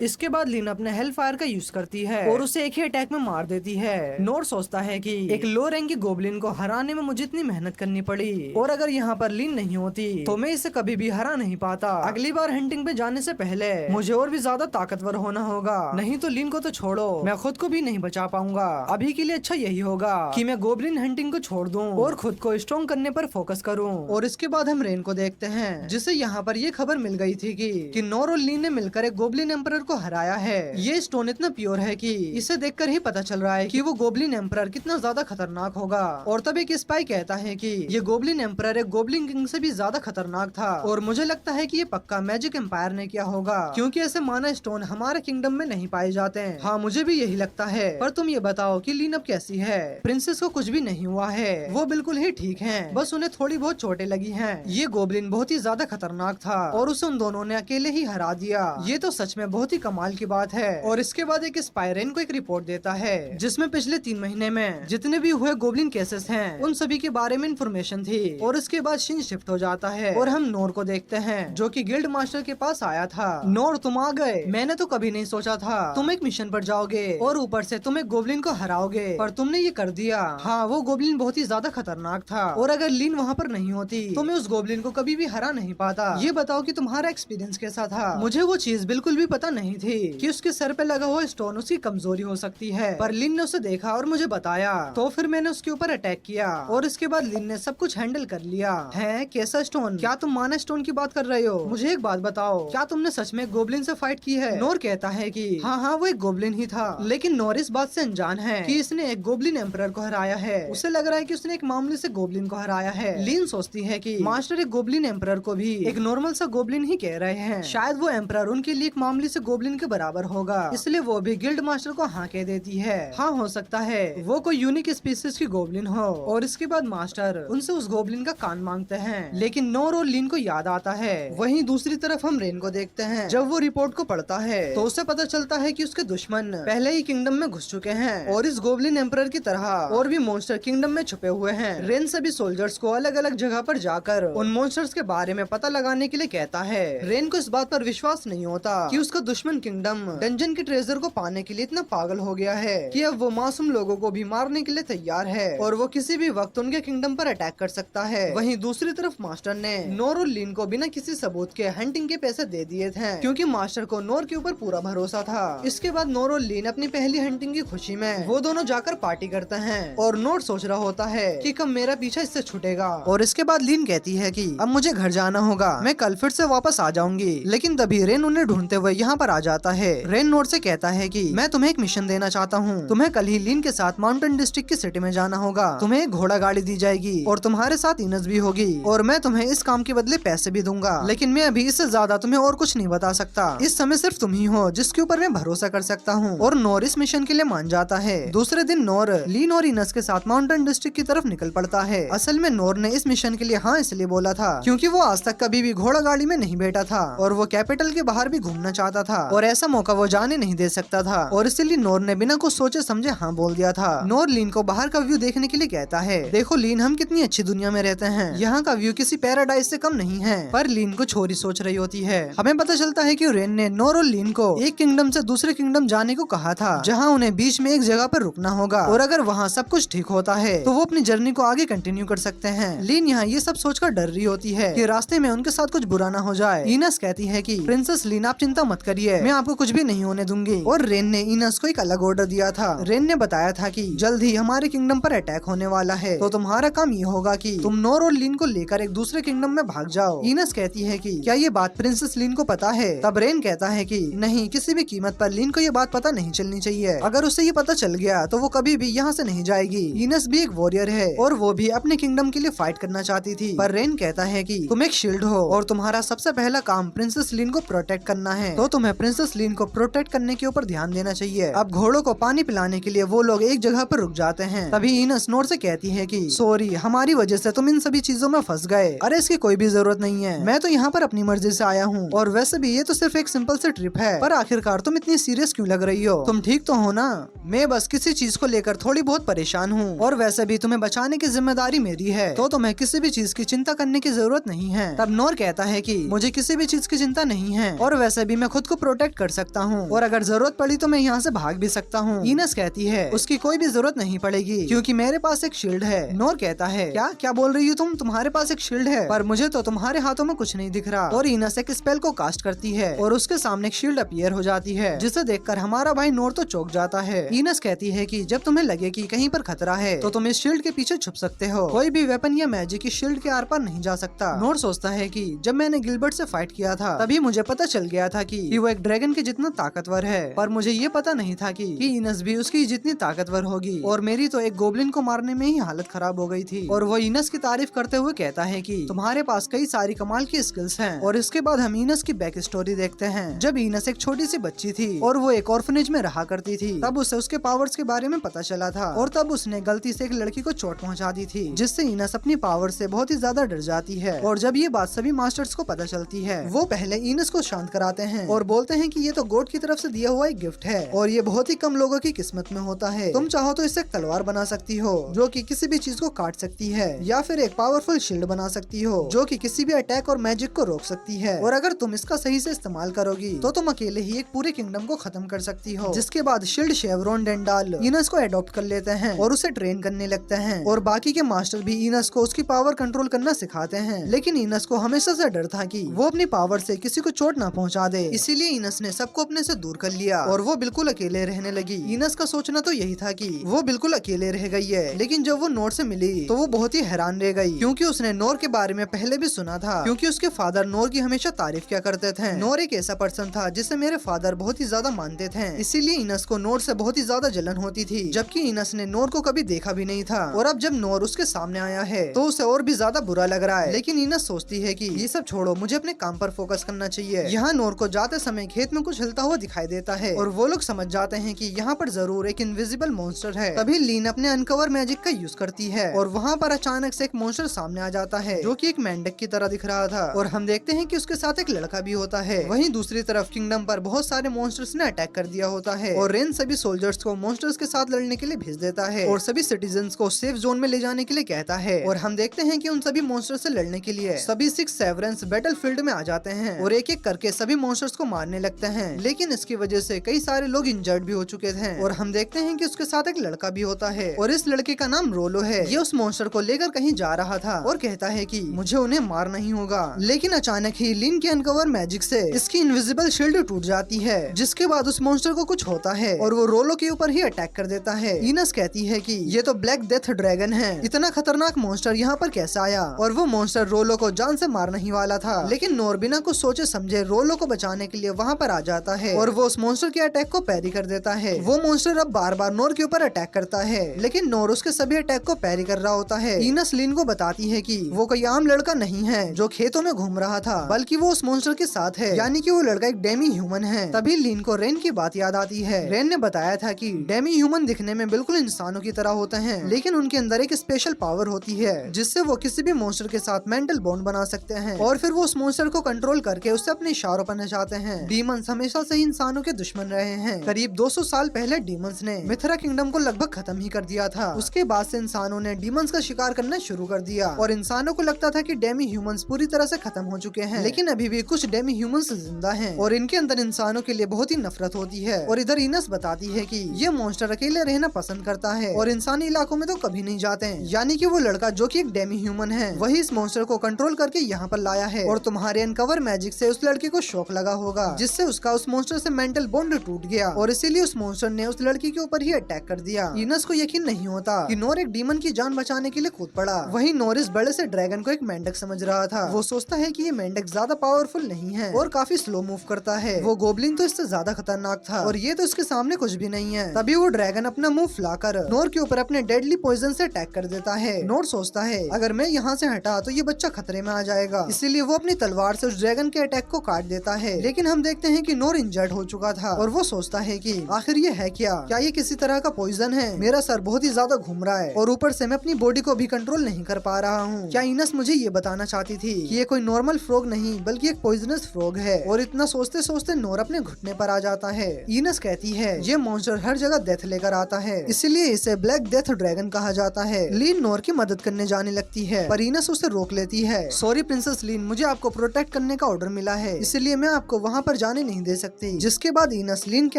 इसके बाद लिन अपने हेल फायर का यूज करती है और उसे एक ही अटैक में मार देती है। नोर सोचता है कि एक लो रैंक की गोब्लिन को हराने में मुझे इतनी मेहनत करनी पड़ी और अगर यहाँ पर लिन नहीं होती तो मैं इसे कभी भी हरा नहीं पाता। अगली बार हंटिंग पे जाने से पहले मुझे और भी ज्यादा ताकतवर होना होगा, नहीं तो लिन को तो छोड़ो मैं खुद को भी नहीं बचा पाऊंगा। अभी के लिए अच्छा यही होगा कि मैं गोब्लिन हंटिंग को छोड़ दूं और खुद को स्ट्रॉन्ग करने पर फोकस करूं। और इसके बाद हम रेन को देखते हैं, जिसे यहाँ पर ये खबर मिल गई थी कि नोर और लिन ने मिलकर एक गोब्लिन एम्परर को हराया है। ये स्टोन इतना प्योर है कि इसे देखकर ही पता चल रहा है कि वो गोब्लिन एम्परर कितना ज्यादा खतरनाक होगा। और तब एक स्पाई कहता है कि ये गोब्लिन एम्परर एक गोब्लिन किंग से भी ज्यादा खतरनाक था और मुझे लगता है कि ये पक्का मैजिक एम्पायर ने किया होगा, क्योंकि ऐसे माना स्टोन हमारे किंगडम में नहीं पाए जाते हैं। हाँ मुझे भी यही लगता है। पर तुम ये बताओ कि लीन अब कैसी है? प्रिंसेस को कुछ भी नहीं हुआ है, वो बिल्कुल ही ठीक है, बस उन्हें थोड़ी बहुत चोटें लगी हैं। ये गोब्लिन बहुत ही ज्यादा खतरनाक था और उसे उन दोनों ने अकेले ही हरा दिया। ये तो सच में बहुत ही कमाल की बात है। और इसके बाद एक स्पाई रेन को एक रिपोर्ट देता है, जिसमें पिछले 3 महीने में जितने भी हुए गोब्लिन केसेस हैं उन सभी के बारे में इंफॉर्मेशन थी। और इसके बाद शिन शिफ्ट हो जाता है और हम नोर को देखते हैं, जो कि गिल्ड मास्टर के पास आया था। नोर तुम आ गए, मैंने तो कभी नहीं सोचा था तुम एक मिशन पर जाओगे और ऊपर से तुम एक गोब्लिन को हराओगे, पर तुमने ये कर दिया। हाँ वो गोब्लिन बहुत ही ज्यादा खतरनाक था और अगर लीन वहाँ पर नहीं होती तो मैं उस गोब्लिन को कभी भी हरा नहीं पाता। ये बताओ कि तुम्हारा एक्सपीरियंस कैसा था? मुझे वो चीज बिल्कुल भी पता नहीं थी कि उसके सर पे लगा हुआ स्टोन उसकी कमजोरी हो सकती है, पर लिन ने उसे देखा और मुझे बताया, तो फिर मैंने उसके ऊपर अटैक किया और इसके बाद लिन ने सब कुछ हैंडल कर लिया। है कैसा स्टोन? क्या तुम माना स्टोन की बात कर रहे हो? मुझे एक बात बताओ, क्या तुमने सच में गोब्लिन से फाइट की है? नोर कहता है कि हाँ वो एक गोब्लिन ही था, लेकिन नोर इस बात से अनजान है कि इसने एक गोब्लिन एम्परर को हराया है। उसे लग रहा है कि उसने एक मामूली से गोब्लिन को हराया है। लिन सोचती है कि मास्टर एक गोब्लिन एम्परर को भी एक नॉर्मल सा गोब्लिन ही कह रहे हैं, शायद वो एम्परर उनके लिए एक मामूली से गोब्लिन के बराबर होगा, इसलिए वो भी गिल्ड मास्टर को हाँ कह देती है। हाँ हो सकता है वो कोई यूनिक स्पीसीज की गोब्लिन हो। और इसके बाद मास्टर उनसे उस गोब्लिन का कान मांगते हैं, लेकिन नोर और लिन को याद आता है। वहीं दूसरी तरफ हम रेन को देखते हैं, जब वो रिपोर्ट को पढ़ता है तो उसे पता चलता है कि उसके दुश्मन पहले ही किंगडम में घुस चुके हैं और इस गोब्लिन एम्परर की तरह और भी मॉन्स्टर किंगडम में छुपे हुए हैं। रेन सभी सोल्जर्स को अलग अलग जगह पर जाकर उन मॉन्स्टर्स के बारे में पता लगाने के लिए कहता है। रेन को इस बात पर विश्वास नहीं होता कि उसका दुश्मन किंगडम डंजन के ट्रेजर को पाने के लिए इतना पागल हो गया है कि अब वो मासूम लोगों को भी मारने के लिए तैयार है और वो किसी भी वक्त उनके किंगडम पर अटैक कर सकता है। वहीं दूसरी तरफ मास्टर ने नोर और लिन को बिना किसी सबूत के हंटिंग के पैसे दे दिए थे, क्योंकि मास्टर को नोर के ऊपर पूरा भरोसा था। इसके बाद नोर और लिन अपनी पहली हंटिंग की खुशी में वो दोनों जाकर पार्टी करते हैं और नोर सोच रहा होता है कि कब मेरा पीछा इससे छूटेगा। और इसके बाद लिन कहती है कि अब मुझे घर जाना होगा, मैं कल फिर से वापस आ जाऊंगी। लेकिन तभी रेन उन्हें ढूंढते हुए यहाँ पर आ जाता है। रेन नोर से कहता है कि मैं तुम्हें एक मिशन देना चाहता हूँ, तुम्हें कल ही लिन के साथ माउंटेन डिस्ट्रिक्ट की सिटी में जाना होगा, तुम्हें एक घोड़ा गाड़ी दी जाएगी और तुम्हारे साथ इनस भी होगी और मैं तुम्हें इस काम के बदले पैसे भी दूंगा, लेकिन मैं अभी इससे ज्यादा तुम्हें और कुछ नहीं बता सकता। इस समय सिर्फ तुम ही हो जिसके ऊपर मैं भरोसा कर सकता हूँ। और नोर इस मिशन के लिए मान जाता है। दूसरे दिन नोर लिन और इनस के साथ माउंटेन डिस्ट्रिक्ट की तरफ निकल पड़ता है। असल में नोर ने इस मिशन के लिए हाँ इसलिए बोला था क्योंकि वो आज तक कभी भी घोड़ा गाड़ी में नहीं बैठा था और वो कैपिटल के बाहर भी घूमना चाहता था और ऐसा मौका वो जाने नहीं दे सकता था, और इसलिए नोर ने बिना कुछ सोचे समझे हाँ बोल दिया था। नोर लिन को बाहर का व्यू देखने के लिए कहता है, देखो लिन हम कितनी अच्छी दुनिया में रहते हैं, यहाँ का व्यू किसी पैराडाइज से कम नहीं है। पर लिन को छोरी सोच रही होती है। हमें पता चलता है कि रेन ने नोर और लिन को एक किंगडम से दूसरे किंगडम जाने को कहा था, जहाँ उन्हें बीच में एक जगह पर रुकना होगा और अगर वहाँ सब कुछ ठीक होता है तो वो अपनी जर्नी को आगे कंटिन्यू कर सकते हैं। लिन यहाँ ये सब सोचकर डर रही होती है कि रास्ते में उनके साथ कुछ बुरा ना हो जाए। इनस कहती है कि प्रिंसेस लिन आप चिंता मत करिए, मैं आपको कुछ भी नहीं होने दूंगी। और रेन ने इनस को एक अलग ऑर्डर दिया था। रेन ने बताया था कि जल्द ही हमारे किंगडम पर अटैक होने वाला है, तो तुम्हारा काम ये होगा कि तुम नोर और लिन को लेकर एक दूसरे किंगडम में भाग जाओ। इनस कहती है कि क्या ये बात प्रिंसेस लिन को पता है? तब रेन कहता है कि नहीं, किसी भी कीमत पर लिन को ये बात पता नहीं चलनी चाहिए। अगर उसे ये पता चल गया तो वो कभी भी यहाँ से नहीं जाएगी। इनस भी एक वॉरियर है और वो भी अपने किंगडम के लिए फाइट करना चाहती थी, पर रेन कहता है कि तुम एक शील्ड हो और तुम्हारा सबसे पहला काम प्रिंसेस लिन को प्रोटेक्ट करना है, तो तुम्हें प्रिंसेस लिन को प्रोटेक्ट करने के ऊपर ध्यान देना चाहिए। अब घोड़ों को पानी पिलाने के लिए वो लोग एक जगह पर रुक जाते हैं। तभी इनस नोर से कहती है कि सॉरी, हमारी वजह से तुम इन सभी चीजों में फंस गए। अरे इसकी कोई भी जरूरत नहीं है, मैं तो यहाँ पर अपनी मर्जी से आया हूँ और वैसे भी ये तो सिर्फ एक सिंपल से ट्रिप है। पर आखिरकार तुम इतनी सीरियस क्यों लग रही हो? तुम ठीक तो हो ना? मैं बस किसी चीज को लेकर थोड़ी बहुत परेशान हूँ और वैसे भी तुम्हें बचाने की जिम्मेदारी मेरी है। तो तुम्हें किसी भी चीज की चिंता करने की जरूरत नहीं है। तब नोर कहता है कि मुझे किसी भी चीज की चिंता नहीं है और वैसे भी मैं खुद को प्रोटेक्ट कर सकता हूँ और अगर जरूरत पड़ी तो मैं यहाँ से भाग भी सकता हूँ। इनस कहती है उसकी कोई भी जरूरत नहीं पड़ेगी क्योंकि मेरे पास एक शील्ड है। नोर कहता है क्या क्या बोल रही हो तुम, तुम्हारे पास एक शील्ड है? पर मुझे तो तुम्हारे हाथों में कुछ नहीं दिख रहा। और इनस एक स्पेल को कास्ट करती है और उसके सामने एक शील्ड अपीयर हो जाती है जिसे देखकर हमारा भाई नोर तो चौंक जाता है। इनस कहती है कि जब तुम्हें लगे कि कहीं पर खतरा है तो तुम इस शील्ड के पीछे छुप सकते हो, कोई भी वेपन या मैजिक इस शील्ड के आर पार नहीं जा सकता। नोर सोचता है कि जब मैंने गिलबर्ट से फाइट किया था तभी मुझे पता चल गया था कि वो एक ड्रैगन के जितना ताकतवर है, पर मुझे ये पता नहीं था कि इनस भी उसकी जितनी ताकतवर होगी और मेरी तो एक गोब्लिन को मारने में ही हालत खराब हो गई थी। और वो इनस की तारीफ करते हुए कहता है कि तुम्हारे पास कई सारी कमाल की स्किल्स हैं। और इसके बाद हम इनस की बैक स्टोरी देखते हैं। जब इनस एक छोटी सी बच्ची थी और वो एक ऑर्फनेज में रहा करती थी तब उसे उसके पावर्स के बारे में पता चला था और तब उसने गलती से एक लड़की को चोट पहुंचा दी थी जिससे इनस अपनी पावर से बहुत ही ज्यादा डर जाती है। और जब ये बात सभी मास्टर्स को पता चलती है वो पहले इनस को शांत कराते हैं और बोलते हैं कि ये तो गॉड की तरफ से दिया हुआ एक गिफ्ट है और ये बहुत ही कम लोगों की किस्मत में होता है। तुम चाहो तो इससे एक तलवार बना सकती हो जो कि किसी भी चीज को काट सकती है या फिर एक पावरफुल शील्ड बना सकती हो जो कि किसी भी अटैक और मैजिक को रोक सकती है। और अगर तुम इसका सही से इस्तेमाल करोगी तो तुम अकेले ही एक पूरे किंगडम को खत्म कर सकती हो। जिसके बाद शील्ड शेवरॉन डेंडाल इनस को अडॉप्ट कर लेते हैं और उसे ट्रेन करने लगते हैं और बाकी के मास्टर भी इनस को उसकी पावर कंट्रोल करना सिखाते हैं। लेकिन इनस को हमेशा से डर था कि वो अपनी पावर से किसी को चोट ना पहुंचा दे, इसीलिए इनस ने सबको अपने से दूर कर लिया और वो बिल्कुल अकेले रहने लगी। इनस का सोचना तो यही था कि वो बिल्कुल अकेले रह गई है, लेकिन जब वो नोर से मिली तो वो बहुत ही हैरान रह गई क्योंकि उसने नोर के बारे में पहले भी सुना था क्योंकि उसके फादर नोर की हमेशा तारीफ किया करते थे। नोर एक ऐसा पर्सन था जिसे मेरे फादर बहुत ही ज्यादा मानते थे, इसीलिए इनस को नोर से बहुत ही ज्यादा जलन होती थी, जबकि इनस ने नोर को कभी देखा भी नहीं था। और अब जब नोर उसके सामने आया है तो उसे और भी ज्यादा बुरा लग रहा है। लेकिन इनस सोचती है कि ये सब छोड़ो, मुझे अपने काम पर फोकस करना चाहिए। यहाँ नोर को जाते समय खेत में कुछ हिलता हुआ दिखाई देता है और वो लोग समझ जाते हैं कि यहाँ पर जरूर एक इनविजिबल मॉन्स्टर है। तभी लीन अपने अनकवर मैजिक का यूज करती है और वहाँ पर अचानक से एक मॉन्स्टर सामने आ जाता है जो कि एक मेंढक की तरह दिख रहा था और हम देखते हैं कि उसके साथ एक लड़का भी होता है। वहीं दूसरी तरफ किंगडम पर बहुत सारे मॉन्स्टर्स ने अटैक कर दिया होता है और रेन सभी सोल्जर्स को मॉन्स्टर्स के साथ लड़ने के लिए भेज देता है और सभी सिटीजन्स को सेफ जोन में ले जाने के लिए कहता है। और हम देखते हैं कि उन सभी मॉन्स्टर्स से लड़ने के लिए सभी 6 सेवरेंस बैटल फील्ड में आ जाते हैं और एक एक करके सभी मॉन्स्टर्स को मारने लगते हैं। लेकिन इसकी वजह से कई सारे लोग इंजर्ड भी हो चुके थे और हम देखते हैं कि उसके साथ एक लड़का भी होता है और इस लड़के का नाम रोलो है। ये उस मॉन्स्टर को लेकर कहीं जा रहा था और कहता है कि मुझे उन्हें मारना ही होगा। लेकिन अचानक ही लिन के अनकवर मैजिक से इसकी इनविजिबल शील्ड टूट जाती है जिसके बाद उस मॉन्स्टर को कुछ होता है और वो रोलो के ऊपर ही अटैक कर देता है। इनस कहती है कि ये तो ब्लैक डेथ ड्रैगन है, इतना खतरनाक मॉन्स्टर यहाँ पर कैसे आया? और वो मॉन्स्टर रोलो को जान से मारने ही वाला था, लेकिन नोर बिना कुछ सोचे समझे रोलो को बचाने के लिए वहाँ पर आ जाता है और वो उस मॉन्स्टर के अटैक को पैरी कर देता है। वो मॉन्स्टर अब बार बार नोर के ऊपर अटैक करता है लेकिन नोर उसके सभी अटैक को पैरी कर रहा होता है। इनस लिन को बताती है कि वो कोई आम लड़का नहीं है जो खेतों में घूम रहा था, बल्कि वो उस मॉन्स्टर के साथ है, यानी कि वो लड़का एक डेमी ह्यूमन है। तभी लिन को रेन की बात याद आती है। रेन ने बताया था कि डेमी ह्यूमन दिखने में बिल्कुल इंसानों की तरह होते हैं, लेकिन उनके अंदर एक स्पेशल पावर होती है जिससे वो किसी भी मॉन्स्टर के साथ मेंटल बॉन्ड बना सकते हैं और फिर वो उस मॉन्स्टर को कंट्रोल करके उससे अपने इशारों पर नचाते हैं। डीमंस हमेशा से ही इंसानों के दुश्मन रहे हैं। करीब 200 साल पहले डीमंस ने मिथरा किंगडम को लगभग खत्म ही कर दिया था। उसके बाद से इंसानों ने डीमंस का शिकार करना शुरू कर दिया और इंसानों को लगता था कि डेमी ह्यूमंस पूरी तरह से खत्म हो चुके हैं, लेकिन अभी भी कुछ डेमी ह्यूमंस जिंदा हैं और इनके अंदर इंसानों के लिए बहुत ही नफरत होती है। और इधर इनस बताती है कि ये मॉन्स्टर अकेले रहना पसंद करता है और इंसानी इलाकों में तो कभी नहीं जाते हैं, यानी कि वो लड़का जो कि एक डेमी ह्यूमन है वही इस मॉन्स्टर को कंट्रोल करके यहाँ पर लाया है। और तुम्हारे अनकवर मैजिक से उस लड़के को शौक लगा होगा जिससे उसका उस मॉन्स्टर से मेंटल बॉन्ड टूट गया और इसीलिए उस मॉन्स्टर ने उस लड़की के ऊपर ही अटैक कर दिया। इनस को यकीन नहीं होता कि नोर एक डीमन की जान बचाने के लिए कूद पड़ा। वहीं नोर इस बड़े से ड्रैगन को एक मेंढक समझ रहा था। वो सोचता है कि ये मेंढक ज्यादा पावरफुल नहीं है और काफी स्लो मूव करता है। वो गोब्लिन तो इससे ज्यादा खतरनाक था और ये तो इसके सामने कुछ भी नहीं है। तभी वो ड्रैगन अपना मुंह फुलाकर नोर के ऊपर अपने डेडली पॉइजन से अटैक कर देता है। नोर सोचता है अगर मैं यहाँ से हटा तो ये बच्चा खतरे में आ जाएगा, इसीलिए वो अपनी तलवार से उस ड्रैगन के अटैक को काट देता है। लेकिन हम देखते हैं कि नोर इंजर्ड हो चुका था और वो सोचता है कि आखिर ये है क्या ये किसी तरह का पॉइजन है? मेरा सर बहुत ही ज्यादा घूम रहा है और ऊपर से मैं अपनी बॉडी को भी कंट्रोल नहीं कर पा रहा हूँ। क्या इनस मुझे ये बताना चाहती थी कि ये कोई नॉर्मल फ्रॉग नहीं बल्कि एक पॉइजनस फ्रॉग है? और इतना सोचते सोचते नोर अपने घुटने पर आ जाता है। इनस कहती है ये मॉन्स्टर हर जगह डेथ लेकर आता है, इसलिए इसे ब्लैक डेथ ड्रैगन कहा जाता है। लीन नोर की मदद करने जाने लगती है, पर इनस उसे रोक लेती है। सॉरी प्रिंसेस लीन, मुझे आपको प्रोटेक्ट करने का ऑर्डर मिला है, इसलिए मैं आपको वहाँ पर जाने नहीं दे सकती। जिसके बाद इनस लीन के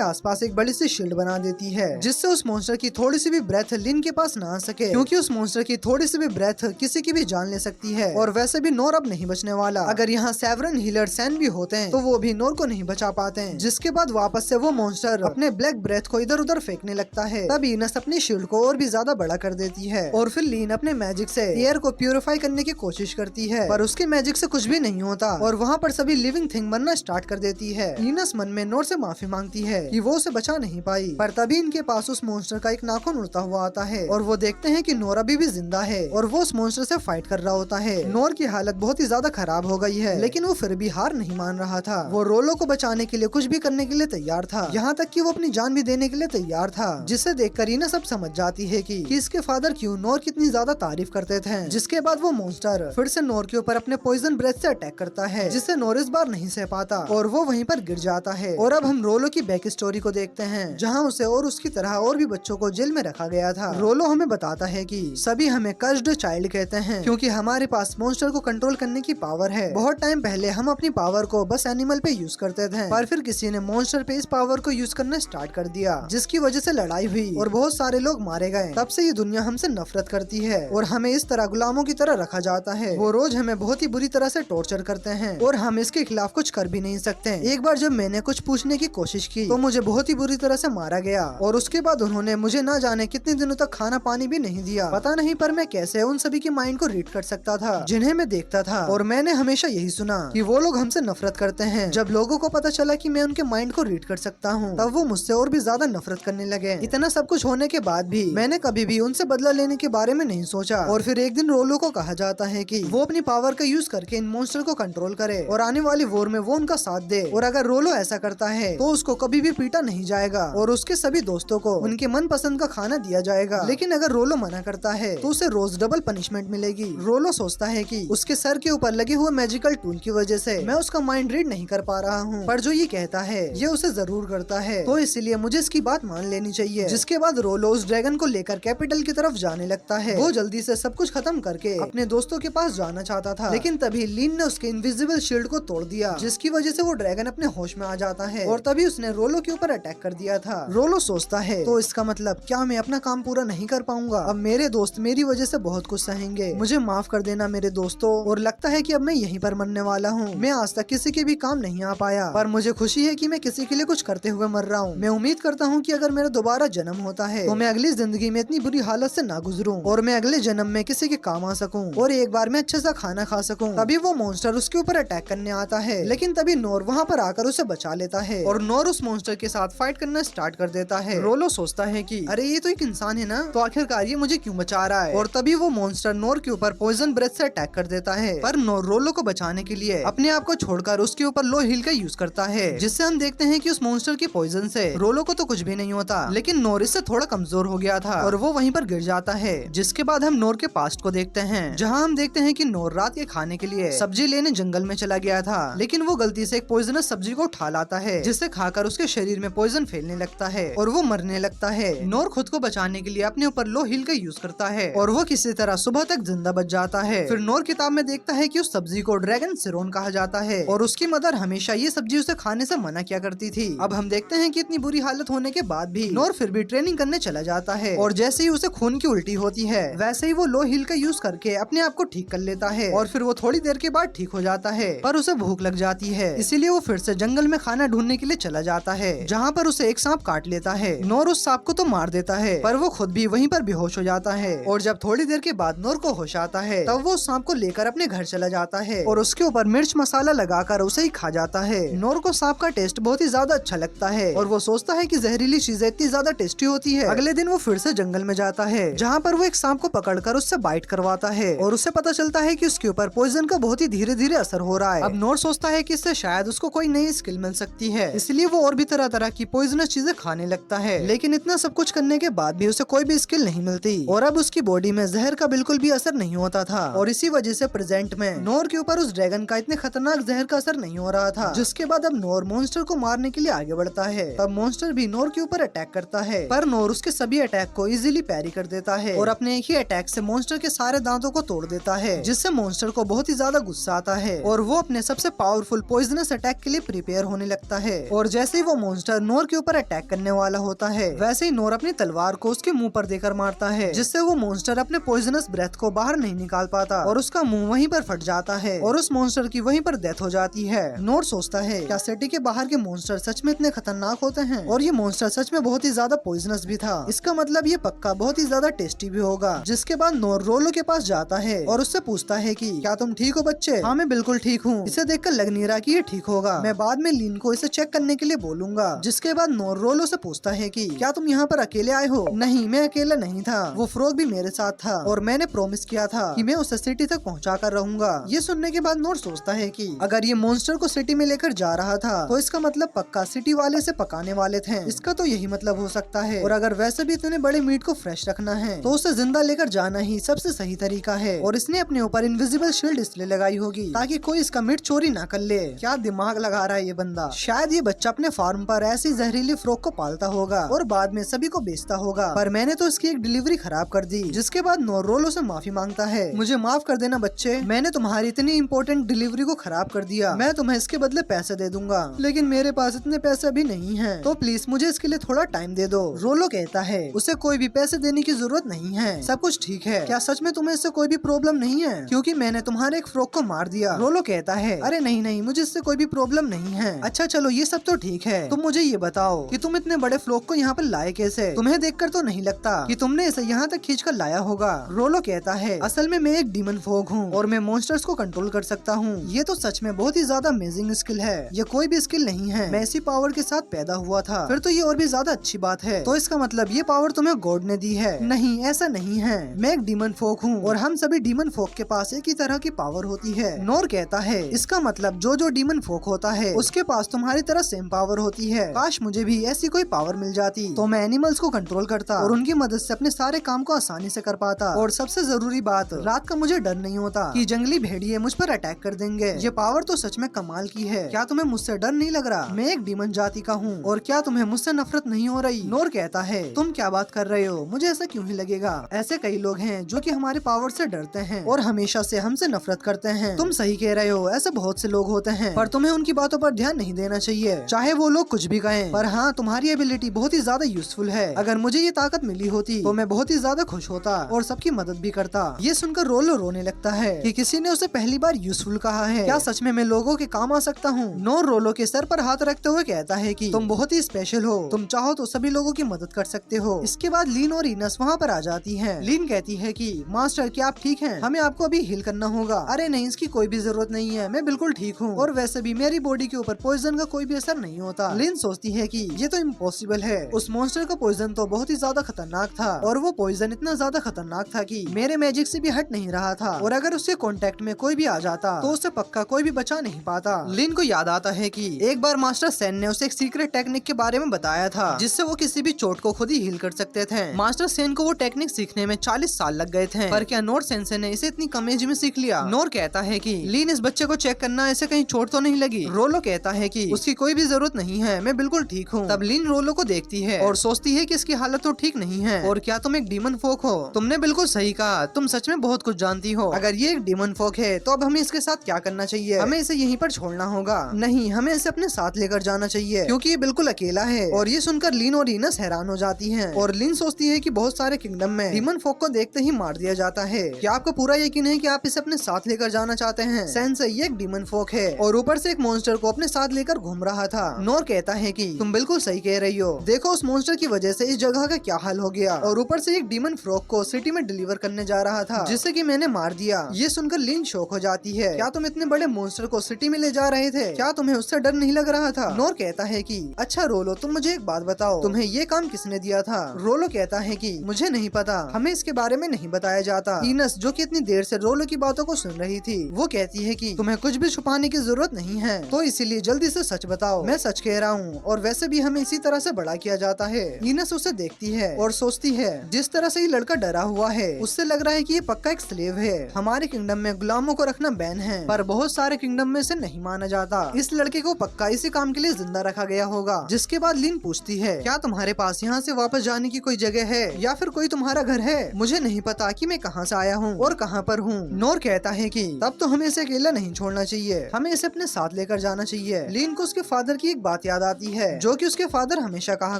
आसपास एक बड़ी सी शील्ड बना देती है, जिससे उस मॉन्स्टर की थोड़ी सी भी ब्रेथ लीन के पास ना आ सके, क्योंकि उस मॉन्स्टर की थोड़ी सी भी ब्रेथ किसी की भी जान ले सकती है। और वैसे भी नोर अब नहीं बचने वाला। अगर यहाँ सेवरन हीलर सैन भी होते हैं तो वो भी नोर को नहीं बचा पाते हैं। जिसके बाद वापस से वो मॉन्स्टर अपने ब्लैक ब्रेथ को इधर उधर फेंकने लगता है। तब इनस अपनी शील्ड को और भी ज्यादा बड़ा कर देती है और फिर लीन अपने मैजिक से एयर को प्यूरिफाई करने की कोशिश करती है, पर उसके मैजिक से कुछ भी नहीं होता और वहाँ पर सभी लिविंग थिंग बनना स्टार्ट कर देती है। इनस मन में नोर से माफी मांगती है कि वो उसे बचा नहीं पाई, पर तभी इनके पास उस मॉन्स्टर का एक नाखून उड़ता हुआ आता है और वो देखते हैं कि नोर अभी भी जिंदा है और वो उस मॉन्स्टर से फाइट कर रहा होता है। नोर की हालत बहुत ही ज्यादा खराब हो गई है, लेकिन वो फिर भी हार नहीं मान रहा था। वो रोलो को बचाने के लिए कुछ भी करने के लिए तैयार था, यहाँ तक कि वो अपनी जान भी देने के लिए तैयार था। जिसे देखकर इनस सब समझ जाती है कि इसके फादर क्यों नोर कितनी ज्यादा तारीफ करते थे। जिसके बाद वो मॉन्स्टर फिर से नोर के ऊपर अपने पॉइजन ब्रेथ से अटैक करता है, जिससे नोर इस बार नहीं सह पाता और वो वहीं पर गिर जाता है। और अब हम रोलो की बैक स्टोरी को देखते हैं, जहाँ उसे और उसकी तरह और भी बच्चों को जेल में रखा गया था। रोलो हमें बताता है कि सभी हमें कर्स्ड चाइल्ड कहते हैं, क्योंकि हमारे पास मॉन्स्टर को कंट्रोल करने की पावर है। बहुत टाइम पहले हम अपनी पावर को बस एनिमल पे यूज करते थे, पर फिर किसी ने मॉन्स्टर पे इस पावर को यूज करना स्टार्ट कर दिया, जिसकी वजह से लड़ाई हुई और बहुत सारे लोग मारे गए। तब से ये दुनिया हमसे नफरत करती है और हमें इस तरह गुलामों की तरह रखा जाता है। वो रोज हमें बहुत ही बुरी तरह से टॉर्चर करते हैं और हम इसके खिलाफ कुछ कर भी नहीं सकते। एक बार जब मैंने कुछ पूछने की कोशिश की तो मुझे बहुत ही बुरी तरह से मारा गया और उसके बाद उन्होंने मुझे ना जाने कितने दिनों तक खाना पानी भी नहीं दिया। पता नहीं पर मैं कैसे उन सभी की माइंड को रीड कर सकता था जिन्हें मैं देखता था। और मैंने हमेशा यही सुना कि वो लोग हमसे नफरत करते हैं। जब लोगों को पता चला कि मैं उनके माइंड को रीड कर सकता हूँ, तब वो मुझसे और भी ज्यादा नफरत करने लगे। इतना सब कुछ होने के बाद भी मैंने कभी भी उनसे बदला लेने के बारे में नहीं सोचा। और फिर एक दिन रोलो को कहा जाता है कि वो अपनी पावर का यूज करके इन मॉन्स्टर को कंट्रोल करे और आने वाली वॉर में वो उनका साथ दे। और अगर रोलो ऐसा करता है तो उसको कभी भी पीटा नहीं जाएगा और उसके सभी दोस्तों को उनके मन पसंद का खाना दिया जाएगा। लेकिन अगर रोलो मना करता है तो उसे रोज डबल पनिशमेंट मिलेगी। रोलो सोचता है कि उसके सर के ऊपर लगे हुए मैजिकल टूल की वजह से मैं उसका माइंड रीड नहीं कर पा रहा हूँ, पर जो ये कहता है ये उसे जरूर करता है, तो इसलिए मुझे इसकी बात मान लेनी चाहिए। जिसके बाद रोलो उस ड्रैगन को लेकर कैपिटल की तरफ जाने लगता है। वो जल्दी से सब कुछ खत्म करके अपने दोस्तों के पास जाना चाहता था, लेकिन तभी लीन ने उसके इनविजिबल शील्ड को तोड़ दिया, जिसकी वजह से वो ड्रैगन अपने होश में आ जाता है और तभी उसने रोलो के ऊपर अटैक कर दिया था। रोलो सोचता है तो इसका मतलब क्या मैं अपना काम पूरा नहीं कर पाऊंगा? अब मेरे दोस्त मेरी वजह से बहुत कुछ सहेंगे, मुझे माफ कर देना मेरे दोस्तों। और लगता है कि अब मैं यहीं पर मरने वाला हूँ। मैं आज तक किसी के भी काम नहीं आ पाया, पर मुझे खुशी है कि मैं किसी के लिए कुछ करते हुए मर रहा हूँ। मैं उम्मीद करता हूँ कि अगर मेरा दोबारा जन्म होता है तो मैं अगली जिंदगी में इतनी बुरी हालत से ना गुजरूं और मैं अगले जन्म में किसी के काम आ सकूं और एक बार में अच्छे सा खाना खा सकूं। तभी वो मॉन्स्टर उसके ऊपर अटैक करने आता है, लेकिन तभी नोर वहाँ पर आकर उसे बचा लेता है और नोर उस मॉन्स्टर के साथ फाइट करना स्टार्ट कर देता है। रोलो सोचता है कि अरे ये तो एक इंसान है ना, तो आखिरकार ये मुझे क्यों बचा रहा है? और तभी वो मॉन्स्टर नोर के ऊपर पॉइजन ब्रेथ से अटैक कर देता है, पर नोर रोलो को बचाने के लिए अपने आप को छोड़कर उसके ऊपर लो हील का यूज करता है, जिससे हम देखते हैं कि उस मॉन्स्टर की पॉइजन से रोलो को तो कुछ भी नहीं होता, लेकिन नोर इससे थोड़ा कमजोर हो गया था और वो वहीं पर गिर जाता है। जिसके बाद हम नोर के पास्ट को देखते हैं, जहाँ हम देखते हैं कि नोर रात के खाने के लिए सब्जी लेने जंगल में चला गया था, लेकिन वो गलती से एक पॉइजनस सब्जी को उठा लाता है, जिसे खाकर उसके शरीर में पॉइजन फैलने लगता है और वो मरने लगता है। नोर खुद को बचाने के लिए अपने ऊपर लो हील का यूज करता है और वो किसी तरह सुबह तक जिंदा बच जाता है। फिर नोर किताब में देखता है कि उस सब्जी को ड्रैगन सिरोन कहा जाता है और उसकी मदर हमेशा ये सब्जी उसे खाने से मना किया करती थी। अब हम देखते हैं कि इतनी बुरी हालत होने के बाद भी नोर फिर भी ट्रेनिंग करने चला जाता है और जैसे ही उसे खून की उल्टी होती है वैसे ही वो लो हील का यूज करके अपने आप को ठीक कर लेता है और फिर वो थोड़ी देर के बाद ठीक हो जाता है, पर उसे भूख लग जाती है, इसीलिए वो फिर से जंगल में खाना ढूंढने के लिए चला जाता है, जहाँ पर उसे एक सांप काट लेता है। नोर उस सांप को तो मार देता है, पर वो खुद भी वहीं पर बेहोश हो जाता है और जब थोड़ी देर के बाद नोर को होश आता है तब वो सांप को लेकर अपने घर चला जाता है और उसके ऊपर मिर्च मसाला लगाकर उसे ही खा जाता है। नोर को सांप का टेस्ट बहुत ही ज्यादा अच्छा लगता है और वो सोचता है कि जहरीली चीजें इतनी ज्यादा टेस्टी होती है। अगले दिन वो फिर से जंगल में जाता है, जहाँ पर वो एक सांप को पकड़कर उससे बाइट करवाता है और उसे पता चलता है कि उसके ऊपर पॉइजन का बहुत ही धीरे धीरे असर हो रहा है। अब नोर सोचता है कि इससे शायद उसको कोई नई स्किल मिल सकती है, इसलिए वो और भी तरह तरह की पॉइजनस चीजें खाने लगता है, लेकिन इतना सब कुछ करने के बाद भी उसे कोई भी स्किल नहीं मिलती और अब उसकी बॉडी में जहर का बिल्कुल भी असर नहीं होता था और इसी वजह से प्रेजेंट में नोर के ऊपर उस ड्रैगन का इतने खतरनाक जहर का असर नहीं हो रहा था। जिसके बाद अब नोर मॉन्स्टर को मारने के लिए आगे बढ़ता है। तब मॉन्स्टर भी नोर के ऊपर अटैक करता है, पर नोर उसके सभी अटैक को इजीली पैरी कर देता है और अपने एक ही अटैक से मॉन्स्टर के सारे दांतों को तोड़ देता है, जिससे मॉन्स्टर को बहुत ही ज्यादा गुस्सा आता है और वो अपने सबसे पावरफुल पॉइजनस अटैक के लिए प्रिपेयर होने लगता है। और जैसे ही वो मॉन्स्टर नोर के ऊपर अटैक करने वाला होता है, वैसे ही नोर अपनी तलवार को उसके मुंह पर देकर मारता है, जिससे वो मॉन्स्टर अपने पॉइजनस ब्रेथ को बाहर नहीं निकाल पाता और उसका मुंह वहीं पर फट जाता है और उस मॉन्स्टर की वहीं पर डेथ हो जाती है। नोर सोचता है, क्या सिटी के बाहर के मॉन्स्टर सच में इतने खतरनाक होते हैं? और ये मॉन्स्टर सच में बहुत ही ज्यादा पॉइजनस भी था। इसका मतलब ये पक्का बहुत ही ज्यादा टेस्टी भी होगा। जिसके बाद नोर रोलो के पास जाता है और उससे पूछता है कि क्या तुम ठीक हो बच्चे? हाँ मैं बिल्कुल ठीक हूँ। इसे देखकर लग नहीं रहा कि ये ठीक होगा। मैं बाद में लीन को इसे चेक करने के लिए बोलूंगा। जिसके बाद नोर रोलो से पूछता है कि क्या तुम यहाँ पर अकेले आए हो? नहीं, मैं अकेला नहीं था, वो फ्रॉग भी मेरे साथ था और मैंने प्रॉमिस किया था कि मैं उसे सिटी तक पहुँचा कर रहूंगा। ये सुनने के बाद नोर सोचता है कि अगर ये मॉन्स्टर को सिटी में लेकर जा रहा था तो इसका मतलब पक्का सिटी वाले से पकाने वाले थे। इसका तो यही मतलब हो सकता है। और अगर वैसे भी इतने बड़े मीट को फ्रेश रखना है तो उसे जिंदा लेकर जाना ही सबसे सही तरीका है। और इसने अपने ऊपर इनविजिबल शील्ड इसलिए लगाई होगी ताकि कोई इसका मीट चोरी ना कर ले। क्या दिमाग लगा रहा है ये बंदा। शायद ये बच्चा अपने फार्म पर ऐसी जहरीली फ्रॉग को पालता होगा और बाद में सभी को बेचता होगा, पर मैंने तो इसकी एक डिलीवरी खराब कर दी। जिसके बाद नोर रोलो से माफी मांगता है, मुझे माफ कर देना बच्चे, मैंने तुम्हारी इतनी इम्पोर्टेंट डिलीवरी को खराब कर दिया। मैं तुम्हें इसके बदले पैसे दे दूंगा, लेकिन मेरे पास इतने पैसे अभी नहीं हैं, तो प्लीज मुझे इसके लिए थोड़ा टाइम दे दो। रोलो कहता है उसे कोई भी पैसे देने की जरूरत नहीं है, सब कुछ ठीक है। क्या सच में तुम्हें इससे कोई भी प्रॉब्लम नहीं है? क्योंकि मैंने तुम्हारे एक फ्रॉग को मार दिया। रोलो कहता है अरे नहीं नहीं, मुझे इससे कोई भी प्रॉब्लम नहीं है। अच्छा चलो ये सब तो ठीक है, तुम मुझे ये बताओ कि तुम इतने बड़े फ्रॉग को यहाँ पर लाए कैसे? तुम्हें देखकर तो नहीं लगता कि तुमने इसे यहाँ तक खींच कर लाया होगा। रोलो कहता है असल में मैं एक डीमन फ्रॉग हूँ और मैं मॉन्स्टर्स को कंट्रोल कर सकता हूँ। ये तो सच में बहुत ही ज्यादा अमेजिंग स्किल है, ये कोई भी स्किल नहीं है, मैं इसी पावर के साथ पैदा हुआ था। फिर तो ये और भी ज्यादा अच्छी बात है। तो इसका मतलब ये पावर तुम्हें गॉड ने दी है? नहीं, ऐसा नहीं है, मैं एक डीमन फोक हूँ और हम सभी डीमन फोक के पास एक ही तरह की पावर होती है। नोर कहता है इसका मतलब जो डीमन फोक होता है उसके पास तुम्हारी तरह सेम पावर होती है। काश मुझे भी ऐसी कोई पावर मिल जाती तो मैं एनिमल्स को कंट्रोल करता और उनकी मदद से अपने सारे काम को आसानी से कर पाता। और सबसे जरूरी बात, रात का मुझे डर नहीं होता कि जंगली भेड़िए मुझ पर अटैक कर देंगे। ये पावर तो सच में कमाल की है। क्या तुम्हें मुझसे डर नहीं लग रहा? मैं एक डीमन जाति का हूँ और क्या तुम्हें मुझसे नफरत नहीं हो रही? नोर कहता है तुम क्या बात कर रहे हो, मुझे ऐसा क्यों ही लगेगा। ऐसे कई लोग हैं जो कि हमारे पावर से डरते हैं और हमेशा से हमसे नफरत करते हैं। तुम सही कह रहे हो, ऐसे बहुत से लोग होते हैं, पर तुम्हें उनकी बातों पर ध्यान नहीं देना चाहिए, चाहे वो लोग कुछ भी कहें। पर हाँ, तुम्हारी एबिलिटी बहुत ही ज्यादा यूजफुल है। अगर मुझे ये ताकत मिली होती तो मैं बहुत ही ज्यादा खुश होता और सबकी मदद भी करता। ये सुनकर रोलो रोने लगता है कि किसी ने उसे पहली बार यूजफुल कहा है। क्या सच में मैं लोगों के काम आ सकता हूँ? नोर रोलो के सर पर हाथ रखते हुए कहता है कि तुम बहुत ही स्पेशल हो, तुम चाहो तो सभी लोगों की मदद कर सकते हो। इसके बाद लीन और इनस वहाँ पर आ जाती हैं। लीन कहती है कि मास्टर क्या आप ठीक हैं? हमें आपको अभी हील करना होगा। अरे नहीं, इसकी कोई भी जरूरत नहीं है, मैं बिल्कुल ठीक हूँ और वैसे भी मेरी बॉडी के ऊपर पॉइजन का कोई भी असर नहीं होता। लीन सोचती है कि ये तो इम्पॉसिबल है, उस मॉन्स्टर का पॉइजन तो बहुत ही ज्यादा खतरनाक था और वो पॉइजन इतना ज्यादा खतरनाक था कि मेरे मैजिक से भी हट नहीं रहा था और अगर उसके कांटेक्ट में कोई भी आ जाता तो उससे पक्का कोई भी बचा नहीं पाता। लीन को याद आता है कि एक बार मास्टर सेन ने उसे एक सीक्रेट टेक्निक के बारे में बताया था जिससे वो किसी भी चोट को खुद ही हील कर सकते थे। मास्टर सेन को वो टेक्निक सीखने में 40 साल लग गए थे, पर क्या नोर सेंसे ने इसे इतनी कम एज में सीख लिया? नोर कहता है कि लीन इस बच्चे को चेक करना, ऐसे कहीं चोट तो नहीं लगी? रोलो कहता है कि उसकी कोई भी जरूरत नहीं है, मैं बिल्कुल ठीक हूँ। तब लीन रोलो को देखती है और सोचती है कि इसकी हालत तो ठीक नहीं है। और क्या तुम एक डीमन फोक हो? तुमने बिल्कुल सही कहा, तुम सच में बहुत कुछ जानती हो। अगर ये एक डीमन फोक है तो अब हमें इसके साथ क्या करना चाहिए? हमें इसे यहीं पर छोड़ना होगा? नहीं, हमें इसे अपने साथ लेकर जाना चाहिए क्योंकि ये बिल्कुल अकेला है। और ये सुनकर लीन और इनस हैरान हो जाती हैं और लीन सोचती है कि बहुत सारे किंगडम में डीमन फोक को देखते ही मार दिया जाता है। क्या आपको पूरा यकीन है कि आप इसे अपने साथ लेकर जाना चाहते हैं? सेंसे, ये एक डीमन फोक है और ऊपर से एक मॉन्स्टर को अपने साथ लेकर घूम रहा था। नोर कहता है कि तुम बिल्कुल सही कह रही हो, देखो उस मॉन्स्टर की वजह से इस जगह का क्या हाल हो गया और ऊपर से एक डीमन फ्रॉग को सिटी में डिलीवर करने जा रहा था जिससे कि मैंने मार दिया। ये सुनकर लीन शॉक हो जाती है। क्या तुम इतने बड़े मॉन्स्टर को सिटी में ले जा रहे थे? क्या तुम्हें उससे डर नहीं लग रहा था? नोर कहता है कि अच्छा रोलो, तुम मुझे एक बात बताओ, तुम्हें ये काम किसने दिया था? रोलो कहता है कि मुझे नहीं पता, हमें इसके बारे में नहीं बताया जाता। इनस, जो कि इतनी देर से रोलो की बातों को सुन रही थी, वो कहती है कि तुम्हें कुछ भी छुपाने की जरूरत नहीं है, तो इसीलिए जल्दी से सच बताओ। मैं सच कह रहा हूँ और वैसे भी हमें इसी तरह से बड़ा किया जाता है। इनस उसे देखती है और सोचती है जिस तरह से ये लड़का डरा हुआ है उससे लग रहा है कि ये पक्का एक स्लेव है। हमारे किंगडम में गुलामों को रखना बैन है, पर बहुत सारे किंगडम में से नहीं माना जाता। इस लड़के को पक्का इसी काम के लिए जिंदा रखा गया होगा। जिसके बाद लीन पूछती है क्या तुम्हारे पास यहाँ से वापस जाने की कोई जगह है या फिर कोई तुम्हारा घर है? मुझे नहीं पता कि मैं कहाँ से आया हूँ और कहाँ पर हूँ। नोर कहता है कि तब तो हमें इसे अकेला नहीं छोड़ना चाहिए, हमें इसे अपने साथ लेकर जाना चाहिए। लीन को उसके फादर की एक बात याद आती है जो कि उसके फादर हमेशा कहा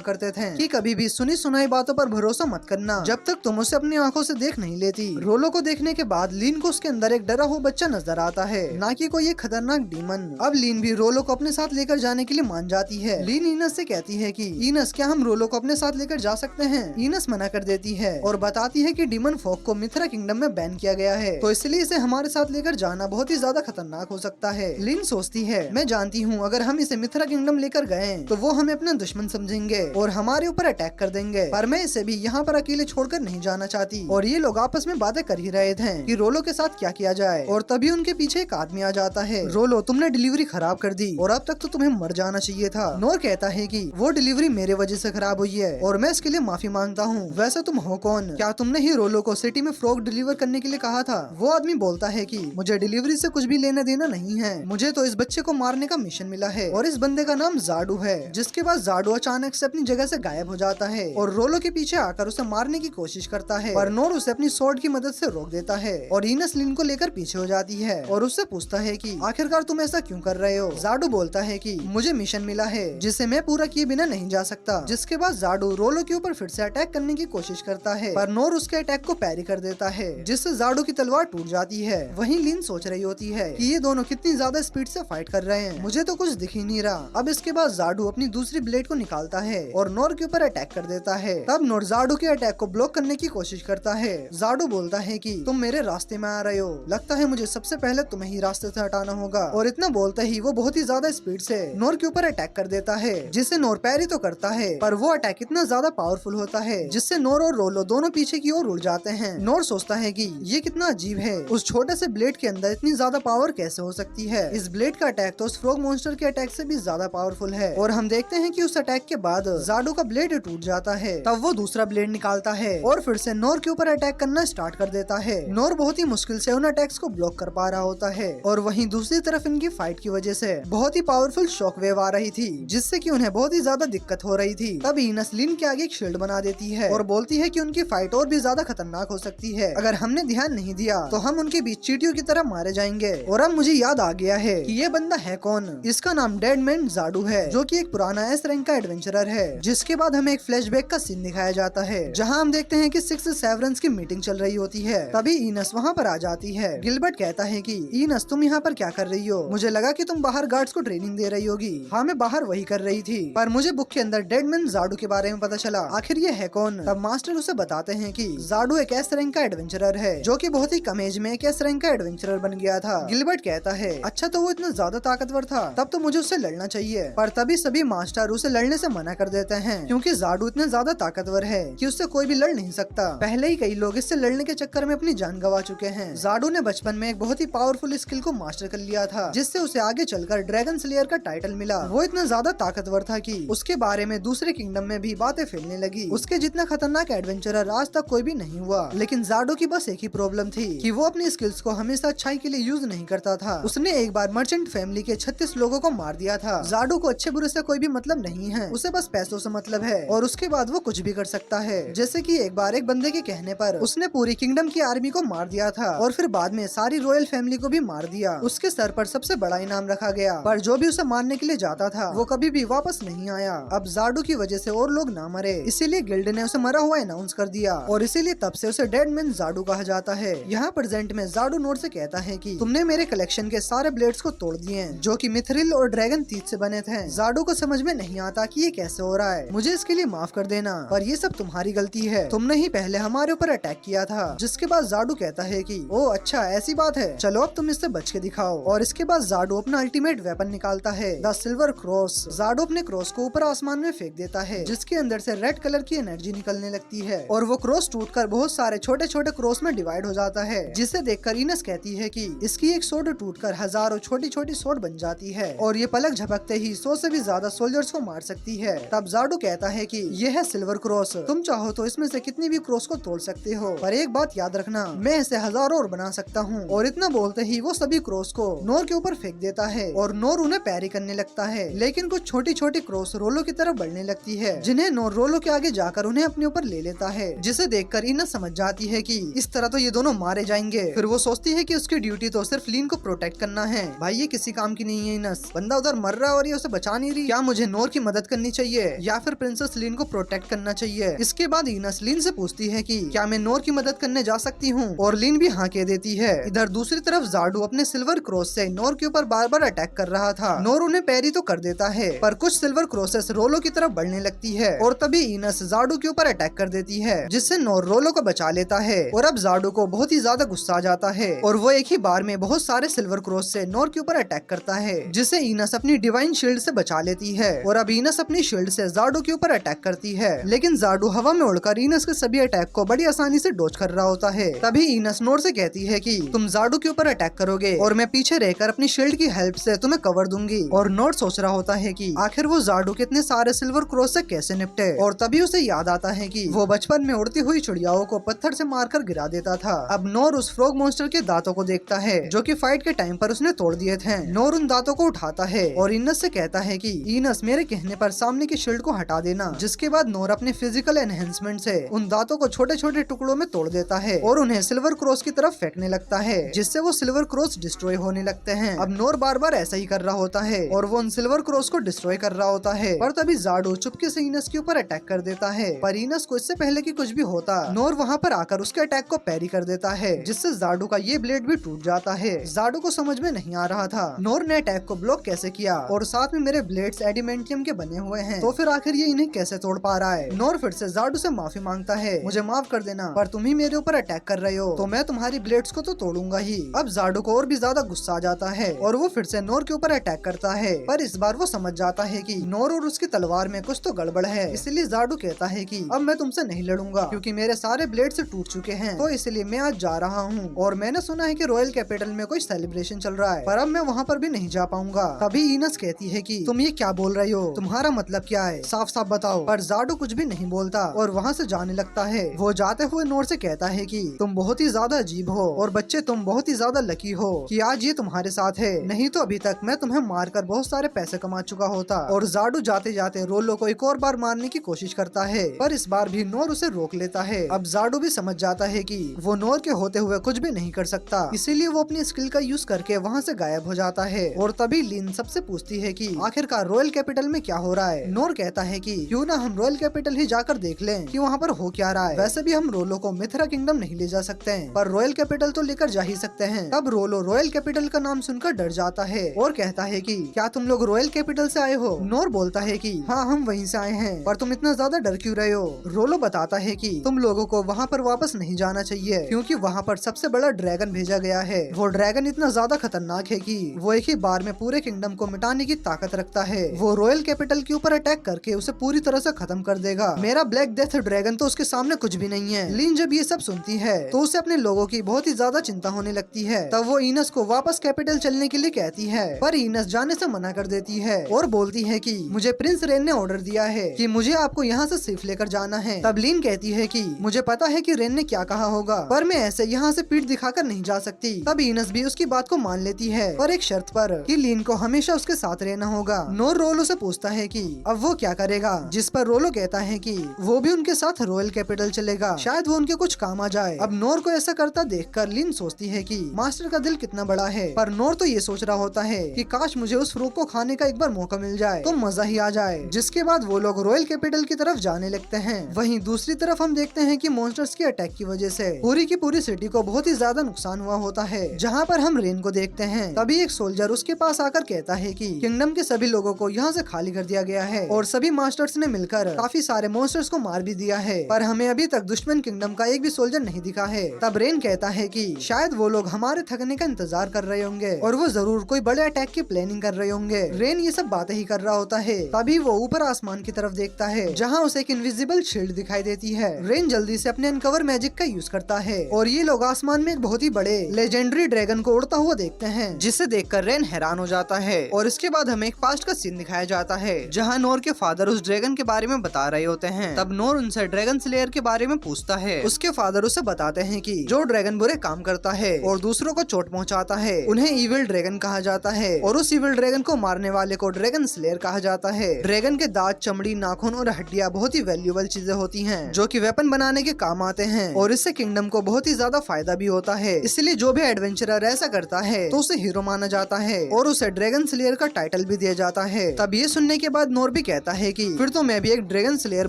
करते थे कि कभी भी सुनी सुनाई बातों पर भरोसा मत करना जब तक तुम उसे अपनी आंखों से देख नहीं लेती। रोलो को देखने के बाद लीन को उसके अंदर एक डरा हुआ बच्चा नजर आता है, ना कि कोई एक खतरनाक डीमन। अब लीन भी रोलो को अपने साथ लेकर जाने के लिए मान जाती है। लीन इनस से कहती है कि इनस क्या हम रोलो को अपने साथ लेकर जा सकते हैं। इनस मना कर देती है और बताती है कि डीमन फोक को मिथरा किंगडम में बैन किया गया है, तो इसलिए इसे हमारे साथ लेकर जाना बहुत ही ज्यादा खतरनाक हो सकता है। लीन सोचती है मैं जानती हूँ अगर हम इसे मिथरा किंगडम लेकर गए तो वो हमें अपना दुश्मन समझेंगे और हमारे ऊपर अटैक कर देंगे, पर मैं इसे भी यहाँ पर अकेले छोड़कर नहीं जाना चाहती। और ये लोग आपस में बातें कर ही रहे थे कि रोलो के साथ क्या किया जाए, और तभी उनके पीछे एक आदमी आ जाता है। रोलो तुमने डिलीवरी खराब कर दी और अब तक तो तुम्हें मर जाना चाहिए था। नोर कहता है कि वो डिलीवरी मेरे वजह से खराब हुई है और मैं इसके लिए माफी मांगता हूँ। वैसे तुम हो कौन? क्या तुमने ही रोलो को सिटी में फ्रॉग डिलीवर करने के लिए कहा था? वो आदमी बोलता है कि मुझे डिलीवरी से कुछ भी लेना देना नहीं है, मुझे तो इस बच्चे को मारने का मिशन मिला है और इस बंदे का नाम जाडू है। जिसके बाद जाडू अचानक से अपनी जगह से गायब हो जाता है और रोलो के पीछे आकर उसे मारने की कोशिश करता है, पर नोर उसे अपनी स्वॉर्ड की मदद से रोक देता है और इनस लीन को लेकर पीछे हो जाती है और उससे पूछता है कि आखिरकार तुम ऐसा क्यों कर रहे हो? जाडू बोलता है कि मुझे मिशन मिला है जिसे मैं पूरा किए बिना नहीं जा सकता। जिसके बाद जाडू रोलो के ऊपर फिर से अटैक करने की कोशिश करता है, पर नोर उसके अटैक को पैरी कर देता है जिससे जाडू की तलवार टूट जाती है। वहीं लीन सोच रही होती है कि ये दोनों कितनी ज्यादा स्पीड से फाइट कर रहे हैं, मुझे तो कुछ दिख ही नहीं रहा। अब इसके बाद जाडू अपनी दूसरी ब्लेड को निकालता है और नोर के ऊपर अटैक कर देता है। तब नोर जाडू के अटैक को ब्लॉक करने की कोशिश करता है। जाडू बोलता है कि तुम मेरे रास्ते में आ रहे हो, लगता है मुझे सबसे पहले तुम्हें ही रास्ते से हटाना होगा। और इतना बोलते ही वो बहुत ही ज्यादा स्पीड से नोर के ऊपर अटैक कर देता है, जिसे नोर पैरी तो करता है पर वो अटैक इतना ज्यादा पावरफुल होता है जिससे नोर और रोलो दोनों पीछे की ओर उड़ जाते हैं। नोर सोचता है कि ये कितना अजीब है, उस छोटे से ब्लेड के अंदर इतनी ज्यादा पावर कैसे हो सकती है। इस ब्लेड का अटैक तो उस फ्रॉग मॉन्स्टर के अटैक से भी ज्यादा पावरफुल है। और हम देखते हैं कि उस अटैक के बाद जाडू का ब्लेड टूट जाता है। तब वो दूसरा ब्लेड निकालता है और फिर से नोर के ऊपर अटैक करना स्टार्ट कर देता है। नोर बहुत ही मुश्किल से उन अटैक्स को ब्लॉक कर पा रहा होता है और वहीं दूसरी तरफ इनकी फाइट की वजह से बहुत ही पावरफुल शॉक वेव आ रही थी जिससे कि उन्हें बहुत ही ज्यादा दिक्कत हो रही थी। तब इनस लीन के आगे एक शील्ड बना देती है और बोलती है कि उनकी फाइट और भी ज्यादा खतरनाक हो सकती है, अगर हमने ध्यान नहीं दिया तो हम उनके बीच चींटियों की तरह मारे जाएंगे। और अब मुझे याद आ गया है कि ये बंदा है कौन। इसका नाम डेड मैन जाडू है, जो कि एक पुराना एस रैंक का एडवेंचरर है। जिसके बाद हमें एक फ्लैशबैक का सीन दिखाया जाता है जहाँ हम देखते हैं कि 6 सेवरेंस की मीटिंग चल रही होती है। तभी इनस वहाँ पर आ जाती है। गिलबर्ट कहता है कि इनस तुम यहाँ पर क्या कर रही हो? मुझे लगा कि तुम बाहर गार्ड्स को ट्रेनिंग दे रही होगी। हाँ मैं बाहर वही कर रही थी, पर मुझे बुक के अंदर डेड मैन जाडू के बारे में पता चला, आखिर ये है कौन? तब मास्टर उसे बताते हैं कि जाडू एक एस रैंक का एडवेंचरर है जो कि बहुत ही कम एज में एक एस रैंक का एडवेंचरर बन गया था। गिलबर्ट कहता है अच्छा तो वो इतना ज्यादा ताकतवर था, तब तो मुझे उससे लड़ना चाहिए। पर तभी सभी मास्टर उसे लड़ने से मना कर देते हैं क्योंकि जाडू इतना ज्यादा ताकतवर है कि उससे कोई भी लड़ नहीं सकता। पहले ही कई लोग इससे लड़ने के चक्कर में अपनी जान गंवा चुके हैं। जाडू ने बचपन में एक बहुत ही पावरफुल स्किल को मास्टर कर लिया था जिससे उसे आगे चलकर ड्रैगन स्लेयर का टाइटल मिला। वो इतना ज्यादा ताकतवर था कि उसके बारे में दूसरे किंगडम में भी बातें फैलने लगी। उसके जितना खतरनाक एडवेंचरर आज तक कोई भी नहीं हुआ। लेकिन जाडू की बस एक ही प्रॉब्लम थी कि वो अपनी स्किल्स को हमेशा अच्छाई के लिए यूज नहीं करता था। उसने एक बार मर्चेंट फैमिली के 36 लोगों को मार दिया था। जाडू को अच्छे बुरे से कोई भी मतलब नहीं है, उसे बस पैसों से मतलब है और उसके बाद वो कुछ भी कर सकता है। जैसे कि एक बार एक बंदे के कहने पर उसने पूरी किंगडम की आर्मी को मार दिया था और फिर बाद में सारी रॉयल फैमिली को भी मार दिया। उसके सर पर सबसे बड़ा इनाम रखा गया, पर जो भी उसे मारने के लिए जाता था वो कभी भी वापस नहीं आया। अब जाडू की वजह से और लोग ना मरे, इसीलिए गिल्ड ने उसे मरा हुआ अनाउंस कर दिया और इसीलिए तब से उसे डेड मैन जाडू कहा जाता है। यहाँ प्रेजेंट में जाडू नोट से कहता है कि तुमने मेरे कलेक्शन के सारे ब्लेड्स को तोड़ दिए हैं जो कि मिथरिल और ड्रैगन तीत से बने थे। जाडू को समझ में नहीं आता कि ये कैसे हो रहा है, मुझे इसके लिए माफ कर देना, पर ये सब तुम्हारी गलती है, तुमने ही पहले हमारे ऊपर अटैक किया था। जिसके बाद जाडू कहता है कि ओ अच्छा ऐसी बात है, चलो अब तुम इससे बच के दिखाओ। और इसके बाद जाडू अपना अल्टीमेट वेपन निकालता है, द सिल्वर क्रॉस। जाडू अपने क्रॉस को ऊपर आसमान में फेंक देता है जिसके अंदर से रेड कलर की एनर्जी निकलने लगती है और वो क्रॉस टूटकर बहुत सारे छोटे छोटे क्रॉस में डिवाइड हो जाता है। जिसे देखकर इनस कहती है कि इसकी एक सोड टूटकर हजारों छोटी छोटी सोड बन जाती है और ये पलक झपकते ही 100 से भी ज्यादा सोल्जर्स को मार सकती है। तब जाडू कहता है कि यह है सिल्वर क्रॉस, तुम चाहो तो इसमें से कितनी भी क्रॉस को तोड़ सकते हो, पर एक बात याद रखना, मैं इसे हजारों और बना सकता हूँ। और इतना बोलते ही वो सभी क्रॉस को नोर के ऊपर फेंक देता है और नोर उन्हें पैरी करने लगता है। लेकिन कुछ छोटी छोटी क्रॉस रोलो की तरफ बढ़ने लगती है जिन्हें नोर रोलो के आगे जाकर उन्हें अपने ऊपर ले लेता है। जिसे देखकर ईनस समझ जाती है कि इस तरह तो ये दोनों मारे जाएंगे। फिर वो सोचती है कि उसकी ड्यूटी तो सिर्फ लीन को प्रोटेक्ट करना है। भाई ये किसी काम की नहीं है ईनस, बंदा उधर मर रहा है और ये उसे बचा नहीं रही। क्या मुझे नोर की मदद करनी चाहिए या फिर प्रिंसेस लीन को प्रोटेक्ट करना चाहिए? इसके बाद ईनस लीन से पूछती है कि क्या मैं नोर की मदद करने जा सकती हूँ, और लीन भी हाँ कह देती है। इधर दूसरी तरफ जाडू अपने सिल्वर क्रॉस से नोर के ऊपर बार बार अटैक कर रहा था। नोर उन्हें पैरी तो कर देता है, पर कुछ सिल्वर क्रॉसेस रोलो की तरफ बढ़ने लगती है और तभी ईनस जाडू के ऊपर अटैक कर देती है, जिससे नोर रोलो को बचा लेता है। और अब जाडू को बहुत ही ज्यादा गुस्सा आ जाता है और वो एक ही बार में बहुत सारे सिल्वर क्रॉस से नोर के ऊपर अटैक करता है, जिसे ईनस अपनी डिवाइन शील्ड से बचा लेती है। और अब ईनस अपनी शील्ड से जाडू के ऊपर अटैक करती है, लेकिन जाडू हवा में उड़कर ईनस के सभी अटैक को बड़ी आसानी से डॉज कर रहा होता है। तभी ईनस नोर से कहती है कि तुम जाडू के ऊपर अटैक करोगे और मैं पीछे रहकर अपनी शील्ड की हेल्प से तुम्हें कवर दूंगी। और नोर सोच रहा होता है कि आखिर वो जाडू के इतने सारे सिल्वर क्रॉस से कैसे निपटे। और तभी उसे याद आता है कि वो बचपन में उड़ती हुई चिड़ियाओं को पत्थर से मारकर गिरा देता था। अब नोर उस फ्रॉग मॉन्स्टर के दांतों को देखता है जो कि फाइट के टाइम पर उसने तोड़ दिए थे। नोर उन दांतों को उठाता है और ईनस से कहता है कि ईनस मेरे कहने पर सामने की शील्ड को हटा देना। जिसके बाद नोर अपने फिजिकल एनहेंसमेंट से उन दांतों को छोटे छोटे टुकड़ों में तोड़ देता है और उन्हें सिल्वर क्रॉस की तरफ फेंकने लगता है, जिससे वो सिल्वर क्रॉस डिस्ट्रॉय होने लगते हैं। अब नोर बार बार ऐसा ही कर रहा होता है और वो उन सिल्वर क्रॉस को डिस्ट्रॉय कर रहा होता है, पर तभी जाडू चुपके से ईनस के ऊपर अटैक कर देता है। पर ईनस को इससे पहले कि कुछ भी होता, नोर वहाँ पर आकर उसके अटैक को पैरी कर देता है, जिससे जाडू का ये ब्लेड भी टूट जाता है। जाडू को समझ में नहीं आ रहा था नोर ने अटैक को ब्लॉक कैसे किया, और साथ में मेरे ब्लेड्स एडिमेंटियम के बने हुए हैं, तो फिर आखिर ये इन्हें कैसे तोड़ पा रहा है। नोर फिर से जाडू से माफी मांगता है, मुझे माफ कर देना, पर तुम ही मेरे ऊपर अटैक कर रहे हो तो मैं तुम्हारी ब्लेड्स को तो तोड़ूंगा ही। अब जाडू को और भी ज्यादा गुस्सा आ जाता है और वो फिर से नोर के ऊपर अटैक करता है, पर इस बार वो समझ जाता है कि नोर और उसकी तलवार में कुछ तो गड़बड़ है। इसलिए जाडू कहता है कि अब मैं तुमसे नहीं लड़ूंगा क्योंकि मेरे सारे ब्लेड से टूट चुके हैं, तो इसलिए मैं आज जा रहा हूँ। और मैंने सुना है कि रॉयल कैपिटल में कोई सेलिब्रेशन चल रहा है, पर अब मैं वहाँ पर भी नहीं जा पाऊंगा। तभी ईनस कहती है कि तुम ये क्या बोल रही हो, तुम्हारा मतलब क्या है, साफ साफ बताओ। पर जाडू कुछ भी नहीं बोलता और वहाँ से जाने लगता है। वो जाते हुए नोर से कहता है कि तुम बहुत ही ज्यादा अजीब हो और बच्चे तुम बहुत ही ज्यादा लकी हो कि आज ये तुम्हारे साथ है, नहीं तो अभी तक मैं तुम्हें मारकर बहुत सारे पैसे कमा चुका होता। और जाडू जाते जाते रोलो को एक और बार मारने की कोशिश करता है, पर इस बार भी नोर उसे रोक लेता है। अब जाडू भी समझ जाता है कि वो नोर के होते हुए कुछ भी नहीं कर सकता, इसीलिए वो अपनी स्किल का यूज करके वहाँ से गायब हो जाता है। और तभी लीन सबसे पूछती है कि आखिरकार रॉयल कैपिटल में क्या हो रहा है। नोर कहता है कि क्यों ना हम रॉयल कैपिटल ही जाकर देख लें कि वहाँ पर हो क्या रहा है। वैसे भी हम रोलो को मिथरा किंगडम नहीं ले जा सकते हैं, पर रॉयल कैपिटल तो लेकर जा ही सकते हैं। तब रोलो रॉयल कैपिटल का नाम सुनकर डर जाता है और कहता है कि क्या तुम लोग रॉयल कैपिटल से आए हो। नोर बोलता है कि हाँ हम वहीं से आए हैं, पर तुम इतना ज्यादा डर क्यों रहे हो। रोलो बताता है कि तुम लोगों को वहाँ पर वापस नहीं जाना चाहिए क्योंकि वहाँ पर सबसे बड़ा ड्रैगन भेजा गया है। वो ड्रैगन इतना ज्यादा खतरनाक है कि वो एक ही बार में पूरे किंगडम को मिटाने की ताकत रखता है। वो रॉयल कैपिटल के ऊपर अटैक करके उसे पूरी तरह से खत्म कर देगा। मेरा ब्लैक डेथ ड्रैगन तो उसके सामने कुछ भी नहीं है। लीन जब ये सब सुनती है तो उसे अपने लोगों की बहुत ही ज्यादा चिंता होने लगती है। तब वो ईनस को वापस कैपिटल चलने के लिए कहती है, पर ईनस जाने से मना कर देती है और बोलती है कि मुझे प्रिंस रेन ने ऑर्डर दिया है कि मुझे आपको यहाँ से सिर्फ लेकर जाना है। तब लीन कहती है कि मुझे पता है कि रेन ने क्या कहा होगा, पर मैं ऐसे यहाँ से पीठ दिखाकर नहीं जा सकती। तब ईनस भी उसकी बात को मान लेती है, पर एक शर्त पर कि लीन को हमेशा उसके साथ रहना होगा। नोर रोलो से पूछता है कि अब वो क्या करेगा, जिस पर रोलो कहता है कि वो भी उनके साथ रॉयल कैपिटल चलेगा, शायद वो उनके कुछ काम आ जाए। अब नोर को ऐसा करता देखकर लीन सोचती है कि मास्टर का दिल कितना बड़ा है, पर नोर तो ये सोच रहा होता है कि काश मुझे उस फ्रूट को खाने का एक बार मौका मिल जाए तो मजा ही आ जाए। जिसके बाद वो लोग रॉयल कैपिटल की तरफ जाने लगते हैं। वहीं दूसरी तरफ हम देखते हैं कि मॉन्स्टर्स के अटैक की वजह से पूरी की पूरी सिटी को बहुत ही ज्यादा नुकसान हुआ होता है। जहाँ पर हम रेन को देखते हैं तभी एक सोल्जर उसके पास आकर कहता है कि किंगडम के सभी लोगों को यहाँ से खाली कर दिया गया है और सभी मास्टर्स ने मिलकर काफी सारे मॉन्स्टर्स को मार भी दिया है, पर हमें अभी तक दुश्मन किंगडम का एक भी सोल्जर नहीं दिखा है। तब रेन कहता है कि शायद वो लोग हमारे थकने का इंतजार कर रहे होंगे और वो जरूर कोई बड़े अटैक की प्लानिंग कर रहे होंगे। रेन ये सब बातें ही कर रहा होता है, तभी वो ऊपर आसमान की तरफ देखता है जहाँ उसे एक इनविजिबल शील्ड दिखाई देती है। रेन जल्दी से अपने अनकवर मैजिक का यूज करता है और ये लोग आसमान में एक बहुत ही बड़े लेजेंडरी ड्रैगन को उड़ता हुआ देखते हैं, जिसे देखकर रेन हैरान हो जाता है। और इसके बाद हमें एक पास्ट का सीन दिखाया जाता है जहाँ नोर के फादर उस ड्रैगन के बारे में बता रहे होते हैं। तब नोर उनसे ड्रैगन स्लेयर के बारे में पूछता है। उसके फादर उसे बताते हैं कि जो ड्रैगन बुरे काम करता है और दूसरों को चोट पहुंचाता है उन्हें इविल ड्रैगन कहा जाता है, और उस इविल ड्रैगन को मारने वाले को ड्रैगन स्लेयर कहा जाता है। ड्रैगन के दांत, चमड़ी, नाखून और हड्डियां बहुत ही वैल्यूएबल चीजें होती हैं जो कि वेपन बनाने बनाने के काम आते हैं और इससे किंगडम को बहुत ही ज्यादा फायदा भी होता है। इसलिए जो भी एडवेंचरर ऐसा करता है तो उसे हीरो माना जाता है और उसे ड्रैगन स्लेयर का टाइटल भी दिया जाता है। तब ये सुनने के बाद नोर भी कहता है कि फिर तो मैं भी एक ड्रैगन स्लेयर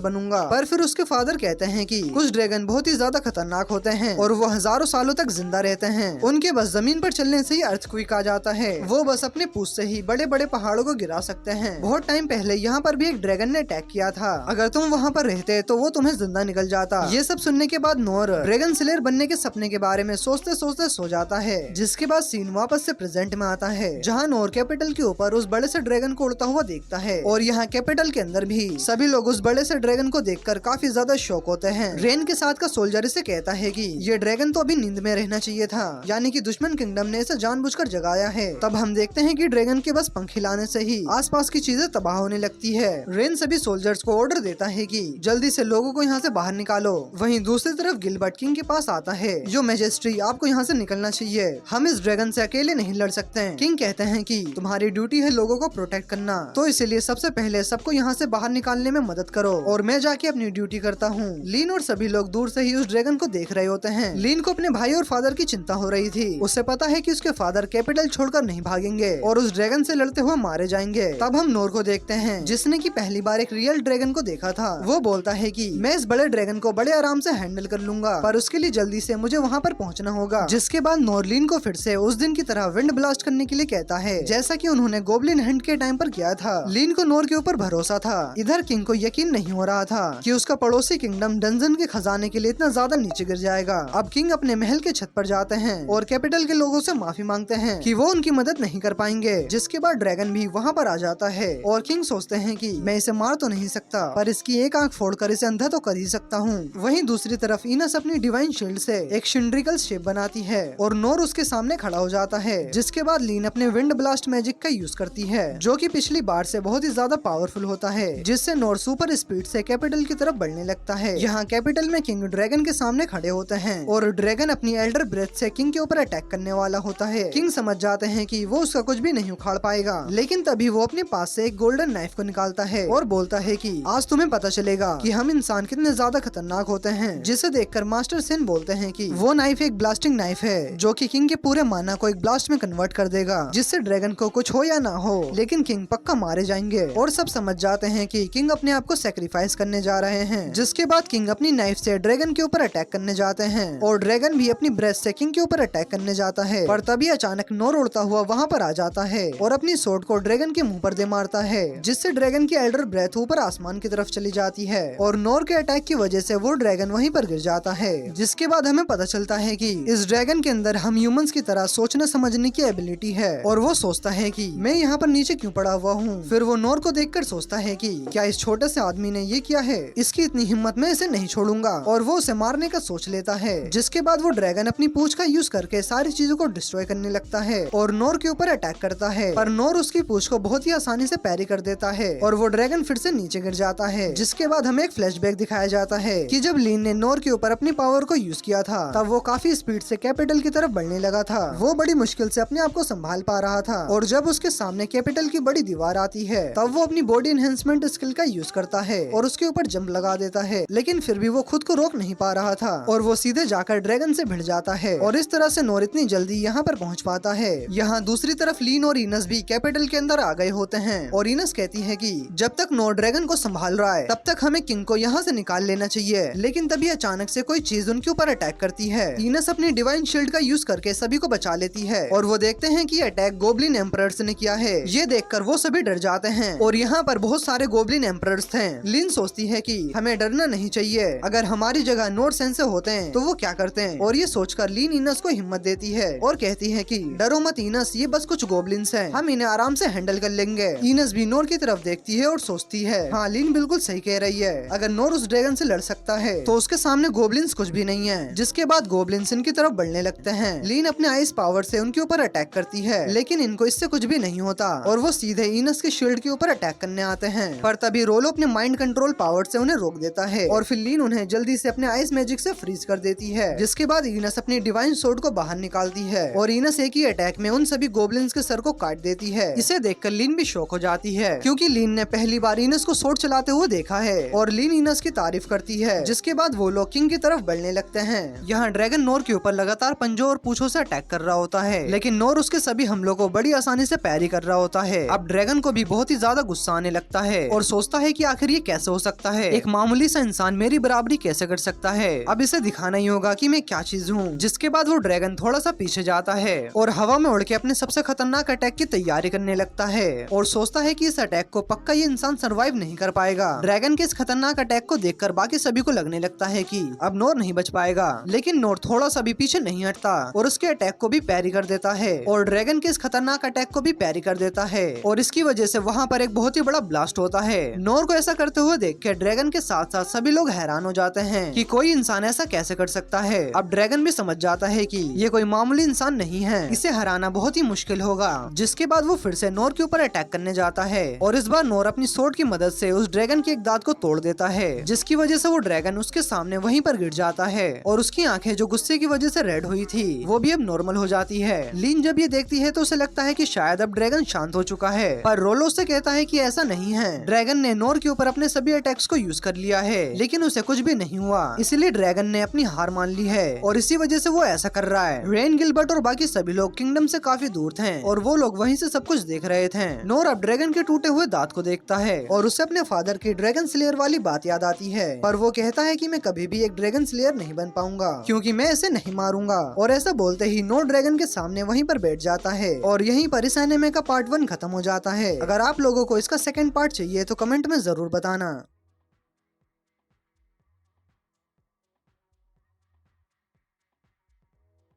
बनूंगा। पर फिर उसके फादर कहते हैं कि कुछ ड्रैगन बहुत ही ज्यादा खतरनाक होते हैं और वो हजारों सालों तक जिंदा रहते हैं। उनके बस जमीन पर चलने से ही अर्थक्वेक आ जाता है। वो बस अपने पूंछ से ही बड़े बड़े पहाड़ों को गिरा सकते हैं। बहुत टाइम पहले यहाँ पर भी एक ड्रैगन ने अटैक किया था। अगर तुम वहाँ पर रहते तो वो तुम्हें जिंदा निकल जाता। ये सब सुनने के बाद नोर ड्रैगन स्लेयर बनने के सपने के बारे में सोचते सोचते सो जाता है। जिसके बाद सीन वापस से प्रेजेंट में आता है, जहाँ नोर कैपिटल के ऊपर उस बड़े से ड्रैगन को उड़ता हुआ देखता है और यहाँ कैपिटल के अंदर भी सभी लोग उस बड़े से ड्रैगन को देखकर काफी ज्यादा शौक होते हैं। रेन के साथ का सोल्जर इसे कहता है कि ये ड्रैगन तो अभी नींद में रहना चाहिए था, यानी कि दुश्मन किंगडम ने इसे जानबूझकर जगाया है। तब हम देखते हैं कि ड्रैगन के बस पंख हिलाने से ही आसपास की चीजें तबाह होने लगती है। रेन सभी सोल्जर्स को ऑर्डर देता है कि जल्दी से लोगों को यहाँ से बाहर निकालो। वहीं दूसरी तरफ गिलबर्ट किंग के पास आता है, जो मैजेस्ट्री आपको यहाँ से निकलना चाहिए, हम इस ड्रैगन से अकेले नहीं लड़ सकते हैं। किंग कहते हैं कि तुम्हारी ड्यूटी है लोगों को प्रोटेक्ट करना, तो इसलिए सबसे पहले सबको यहाँ से बाहर निकालने में मदद करो और मैं जाके अपनी ड्यूटी करता हूँ। लीन और सभी लोग दूर से ही उस ड्रैगन को देख रहे होते हैं। लीन को अपने भाई और फादर की चिंता हो रही थी। उसे पता है कि उसके फादर कैपिटल छोड़कर नहीं भागेंगे और उस ड्रैगन से लड़ते हुए मारे जाएंगे। तब हम नोर को देखते हैं, जिसने की पहली बार एक रियल ड्रैगन को देखा था। वो बोलता है कि मैं इस बड़े ड्रैगन को बड़े आराम से हैंडल कर लूंगा, पर उसके लिए जल्दी से मुझे वहाँ पर पहुँचना होगा। जिसके बाद नोर लीन को फिर से उस दिन की तरह विंड ब्लास्ट करने के लिए कहता है, जैसा कि उन्होंने गोब्लिन हंट के टाइम पर किया था। लीन को नोर के ऊपर भरोसा था। इधर किंग को यकीन नहीं हो रहा था कि उसका पड़ोसी किंगडम डंजन के खजाने के लिए इतना ज्यादा नीचे गिर जाएगा। अब किंग अपने महल के छत पर जाते हैं और कैपिटल के लोगों से माफी मांगते हैं कि वो उनकी मदद नहीं कर पाएंगे। जिसके बाद ड्रैगन भी वहाँ पर आ जाता है और किंग सोचते हैं कि मैं इसे मार तो नहीं सकता, पर इसकी एक आंख फोड़कर इसे अंधा तो कर ही सकता हूँ। वहीं दूसरी तरफ इनस अपनी डिवाइन शील्ड से एक सिंड्रिकल शेप बनाती है और नोर उसके सामने खड़ा हो जाता है। जिसके बाद लीन अपने विंड ब्लास्ट मैजिक का यूज करती है, जो कि पिछली बार से बहुत ही ज्यादा पावरफुल होता है, जिससे नोर सुपर स्पीड से कैपिटल की तरफ बढ़ने लगता है। यहाँ कैपिटल में किंग ड्रैगन के सामने खड़े होते हैं और ड्रैगन अपनी एल्डर ब्रेथ से किंग के ऊपर अटैक करने वाला होता है। किंग समझ जाते हैं कि वो उसका कुछ भी नहीं उखाड़ पाएगा, लेकिन तभी वो अपने पास से एक गोल्डन नाइफ को निकालता है और बोलता है कि आज तुम्हें पता चलेगा कि हम इंसान कितने ज्यादा खतरनाक होते हैं। जिसे देखकर मास्टर सेन बोलते हैं कि वो नाइफ एक ब्लास्टिंग नाइफ है, जो कि किंग के पूरे माना को एक ब्लास्ट में कन्वर्ट कर देगा, जिससे ड्रैगन को कुछ हो या ना हो, लेकिन किंग पक्का मारे जाएंगे। और सब समझ जाते हैं कि किंग अपने आप को सेक्रीफाइस करने जा रहे हैं। जिसके बाद किंग अपनी नाइफ से ड्रैगन के ऊपर अटैक करने जाते हैं और ड्रैगन भी अपनी ब्रेथ से किंग के ऊपर अटैक करने जाता है। पर तभी अचानक नोर उड़ता हुआ वहाँ पर आ जाता है और अपनी सोर्ड को ड्रैगन के मुंह पर दे मारता है, जिससे ड्रैगन की एल्डर ब्रेथ ऊपर आसमान की तरफ चली जाती है और नोर के अटैक की वजह से वो ड्रैगन वहीं पर गिर जाता है। जिसके बाद हमें पता चलता है कि इस ड्रैगन के अंदर हम ह्यूमंस की तरह सोचने समझने की एबिलिटी है और वो सोचता है कि मैं यहाँ पर नीचे क्यों पड़ा हुआ हूँ। फिर वो नोर को देखकर सोचता है कि क्या इस छोटे से आदमी ने ये किया है, इसकी इतनी हिम्मत, मैं इसे नहीं छोड़ूंगा, और वो उसे मारने का सोच लेता है। जिसके बाद वो ड्रैगन अपनी पूंछ का यूज करके सारी चीजों को डिस्ट्रॉय करने लगता है और नोर के ऊपर अटैक करता है, पर नोर उसकी पूंछ को बहुत ही आसानी से पैरी कर देता है और वो ड्रैगन फिर से नीचे गिर जाता है। जिसके बाद हमें एक फ्लैशबैक दिखाया जाता है कि जब लीन ने नोर के ऊपर अपनी पावर को यूज किया था, तब वो काफी स्पीड से कैपिटल की तरफ बढ़ने लगा था। वो बड़ी मुश्किल से अपने आप को संभाल पा रहा था और जब उसके सामने कैपिटल की बड़ी दीवार आती है, तब वो अपनी बॉडी एनहेंसमेंट स्किल का यूज करता है और उसके ऊपर जंप लगा देता है, लेकिन फिर भी वो खुद को रोक नहीं पा रहा था और वो सीधे जाकर ड्रैगन से भिड़ जाता है और इस तरह से नोर इतनी जल्दी यहाँ पर पहुँच पाता है। यहाँ दूसरी तरफ लीन और इनस भी कैपिटल के अंदर आ गए होते हैं और इनस कहती है कि जब तक नोर ड्रैगन को संभाल रहा है, तब तक हमें किंग को यहाँ से निकाल लेना चाहिए। लेकिन तभी अचानक से कोई चीज उनके ऊपर अटैक करती है। इनस अपनी डिवाइन शील्ड का यूज करके सभी को बचा लेती है और वो देखते हैं कि अटैक गोब्लिन एम्परर्स ने किया है। ये देखकर वो सभी डर जाते हैं और यहाँ पर बहुत सारे गोब्लिन एम्परर्स थे। लिन सोचती है कि हमें डरना नहीं चाहिए, अगर हमारी जगह नोर सेंसे होते हैं तो वो क्या करते हैं, और ये सोचकर लीन इनस को हिम्मत देती है और कहती है कि डरो मत इनस, ये बस कुछ गोब्लिन्स हैं, हम इन्हें आराम से हैंडल कर लेंगे। इनस भी नोर की तरफ देखती है और सोचती है हाँ लीन बिल्कुल सही कह रही है, अगर नोर उस ड्रैगन से लड़ सकता है तो उसके सामने गोब्लिन्स कुछ भी नहीं है। जिसके बाद गोब्लिन्स इनकी तरफ बढ़ने लगते हैं। लीन अपने आइस पावर से उनके ऊपर अटैक करती है, लेकिन इनको इससे कुछ भी नहीं होता और वो सीधे इनस के शील्ड के ऊपर अटैक करने आते हैं। पर तभी रोलो अपने माइंड कंट्रोल पावर से उन्हें रोक देता है और फिर लीन उन्हें जल्दी से अपने आइस मैजिक से फ्रीज कर देती है। जिसके बाद इनस अपनी डिवाइन सोर्ड को बाहर निकालती है और इनस एक ही अटैक में उन सभी गोब्लिन्स के सर को काट देती है। इसे देखकर लीन भी शॉक हो जाती है, क्योंकि लीन ने पहली बार इनस को सोर्ड चलाते हुए देखा है और लीन इनस की तारीफ करती है। जिसके बाद वो लोग किंग की तरफ बढ़ने लगते हैं। यहाँ ड्रैगन नोर के ऊपर लगातार पंजों और पूंछों से अटैक कर रहा होता है, लेकिन नोर उसके सभी हमलों को बड़ी आसानी से पैरी कर रहा होता है। अब ड्रैगन को भी बहुत ही ज्यादा गुस्सा आने लगता है और सोचता है कि आखिर ये कैसे हो सकता है, एक मामूली सा इंसान मेरी बराबरी कैसे कर सकता है, अब इसे दिखाना ही होगा कि मैं क्या चीज हूँ। जिसके बाद वो ड्रैगन थोड़ा सा पीछे जाता है और हवा में उड़ के अपने सबसे खतरनाक अटैक की तैयारी करने लगता है और सोचता है कि इस अटैक को पक्का ये इंसान सरवाइव नहीं कर पाएगा। ड्रैगन के इस खतरनाक अटैक को देखकर बाकी सभी को लगने लगता है कि अब नोर नहीं बच पाएगा, लेकिन नोर थोड़ा सा भी पीछे नहीं हटता और उसके अटैक को भी पैरी कर देता है और ड्रैगन के इस खतरनाक अटैक को भी पैरी कर देता है और इसकी वजह से वहाँ पर एक बहुत ही बड़ा ब्लास्ट होता है। नोर को ऐसा करते हुए देख के ड्रैगन के साथ साथ सभी लोग हैरान हो जाते हैं कि कोई इंसान ऐसा कैसे कर सकता है। अब ड्रैगन भी समझ जाता है कि ये कोई मामूली इंसान नहीं है, इसे हराना बहुत ही मुश्किल होगा। जिसके बाद वो फिर से नोर के ऊपर अटैक करने जाता है और इस बार नोर अपनी सोर्ड की मदद से उस ड्रैगन की एक दांत को तोड़ देता है, जिसकी वजह से वो ड्रैगन उसके सामने वहीं पर गिर जाता है और उसकी आंखें जो गुस्से की वजह से रेड हुई थी वो भी अब नॉर्मल हो जाती है। लीन जब ये देखती है तो उसे लगता है कि शायद अब ड्रैगन शांत हो चुका है, पर रोलो उससे कहता है कि ऐसा नहीं है, ड्रैगन ने नोर के ऊपर अपने सभी अटैक्स को यूज कर लिया है लेकिन उसे कुछ भी नहीं हुआ, इसलिए ड्रैगन ने अपनी हार मान ली है और इसी वजह से वो ऐसा कर रहा है। रेन, गिलबर्ट और बाकी सभी लोग किंगडम से काफी दूर थे और वो लोग वहीं से सब कुछ देख रहे थे। नोर अब ड्रैगन के टूटे हुए दांत को देखता है और उसे अपने फादर की ड्रैगन स्लेयर वाली बात याद आती है, पर वो कहता है कि मैं कभी भी एक ड्रैगन स्लेयर नहीं बन पाऊंगा क्योंकि मैं इसे नहीं मारूंगा। और ऐसा बोलते ही नोर ड्रैगन के सामने वहीं पर बैठ जाता है और यहीं पर इस एनिमे का पार्ट 1 खत्म हो जाता है। अगर आप लोगों को इसका सेकंड पार्ट चाहिए तो कमेंट में जरूर बताना।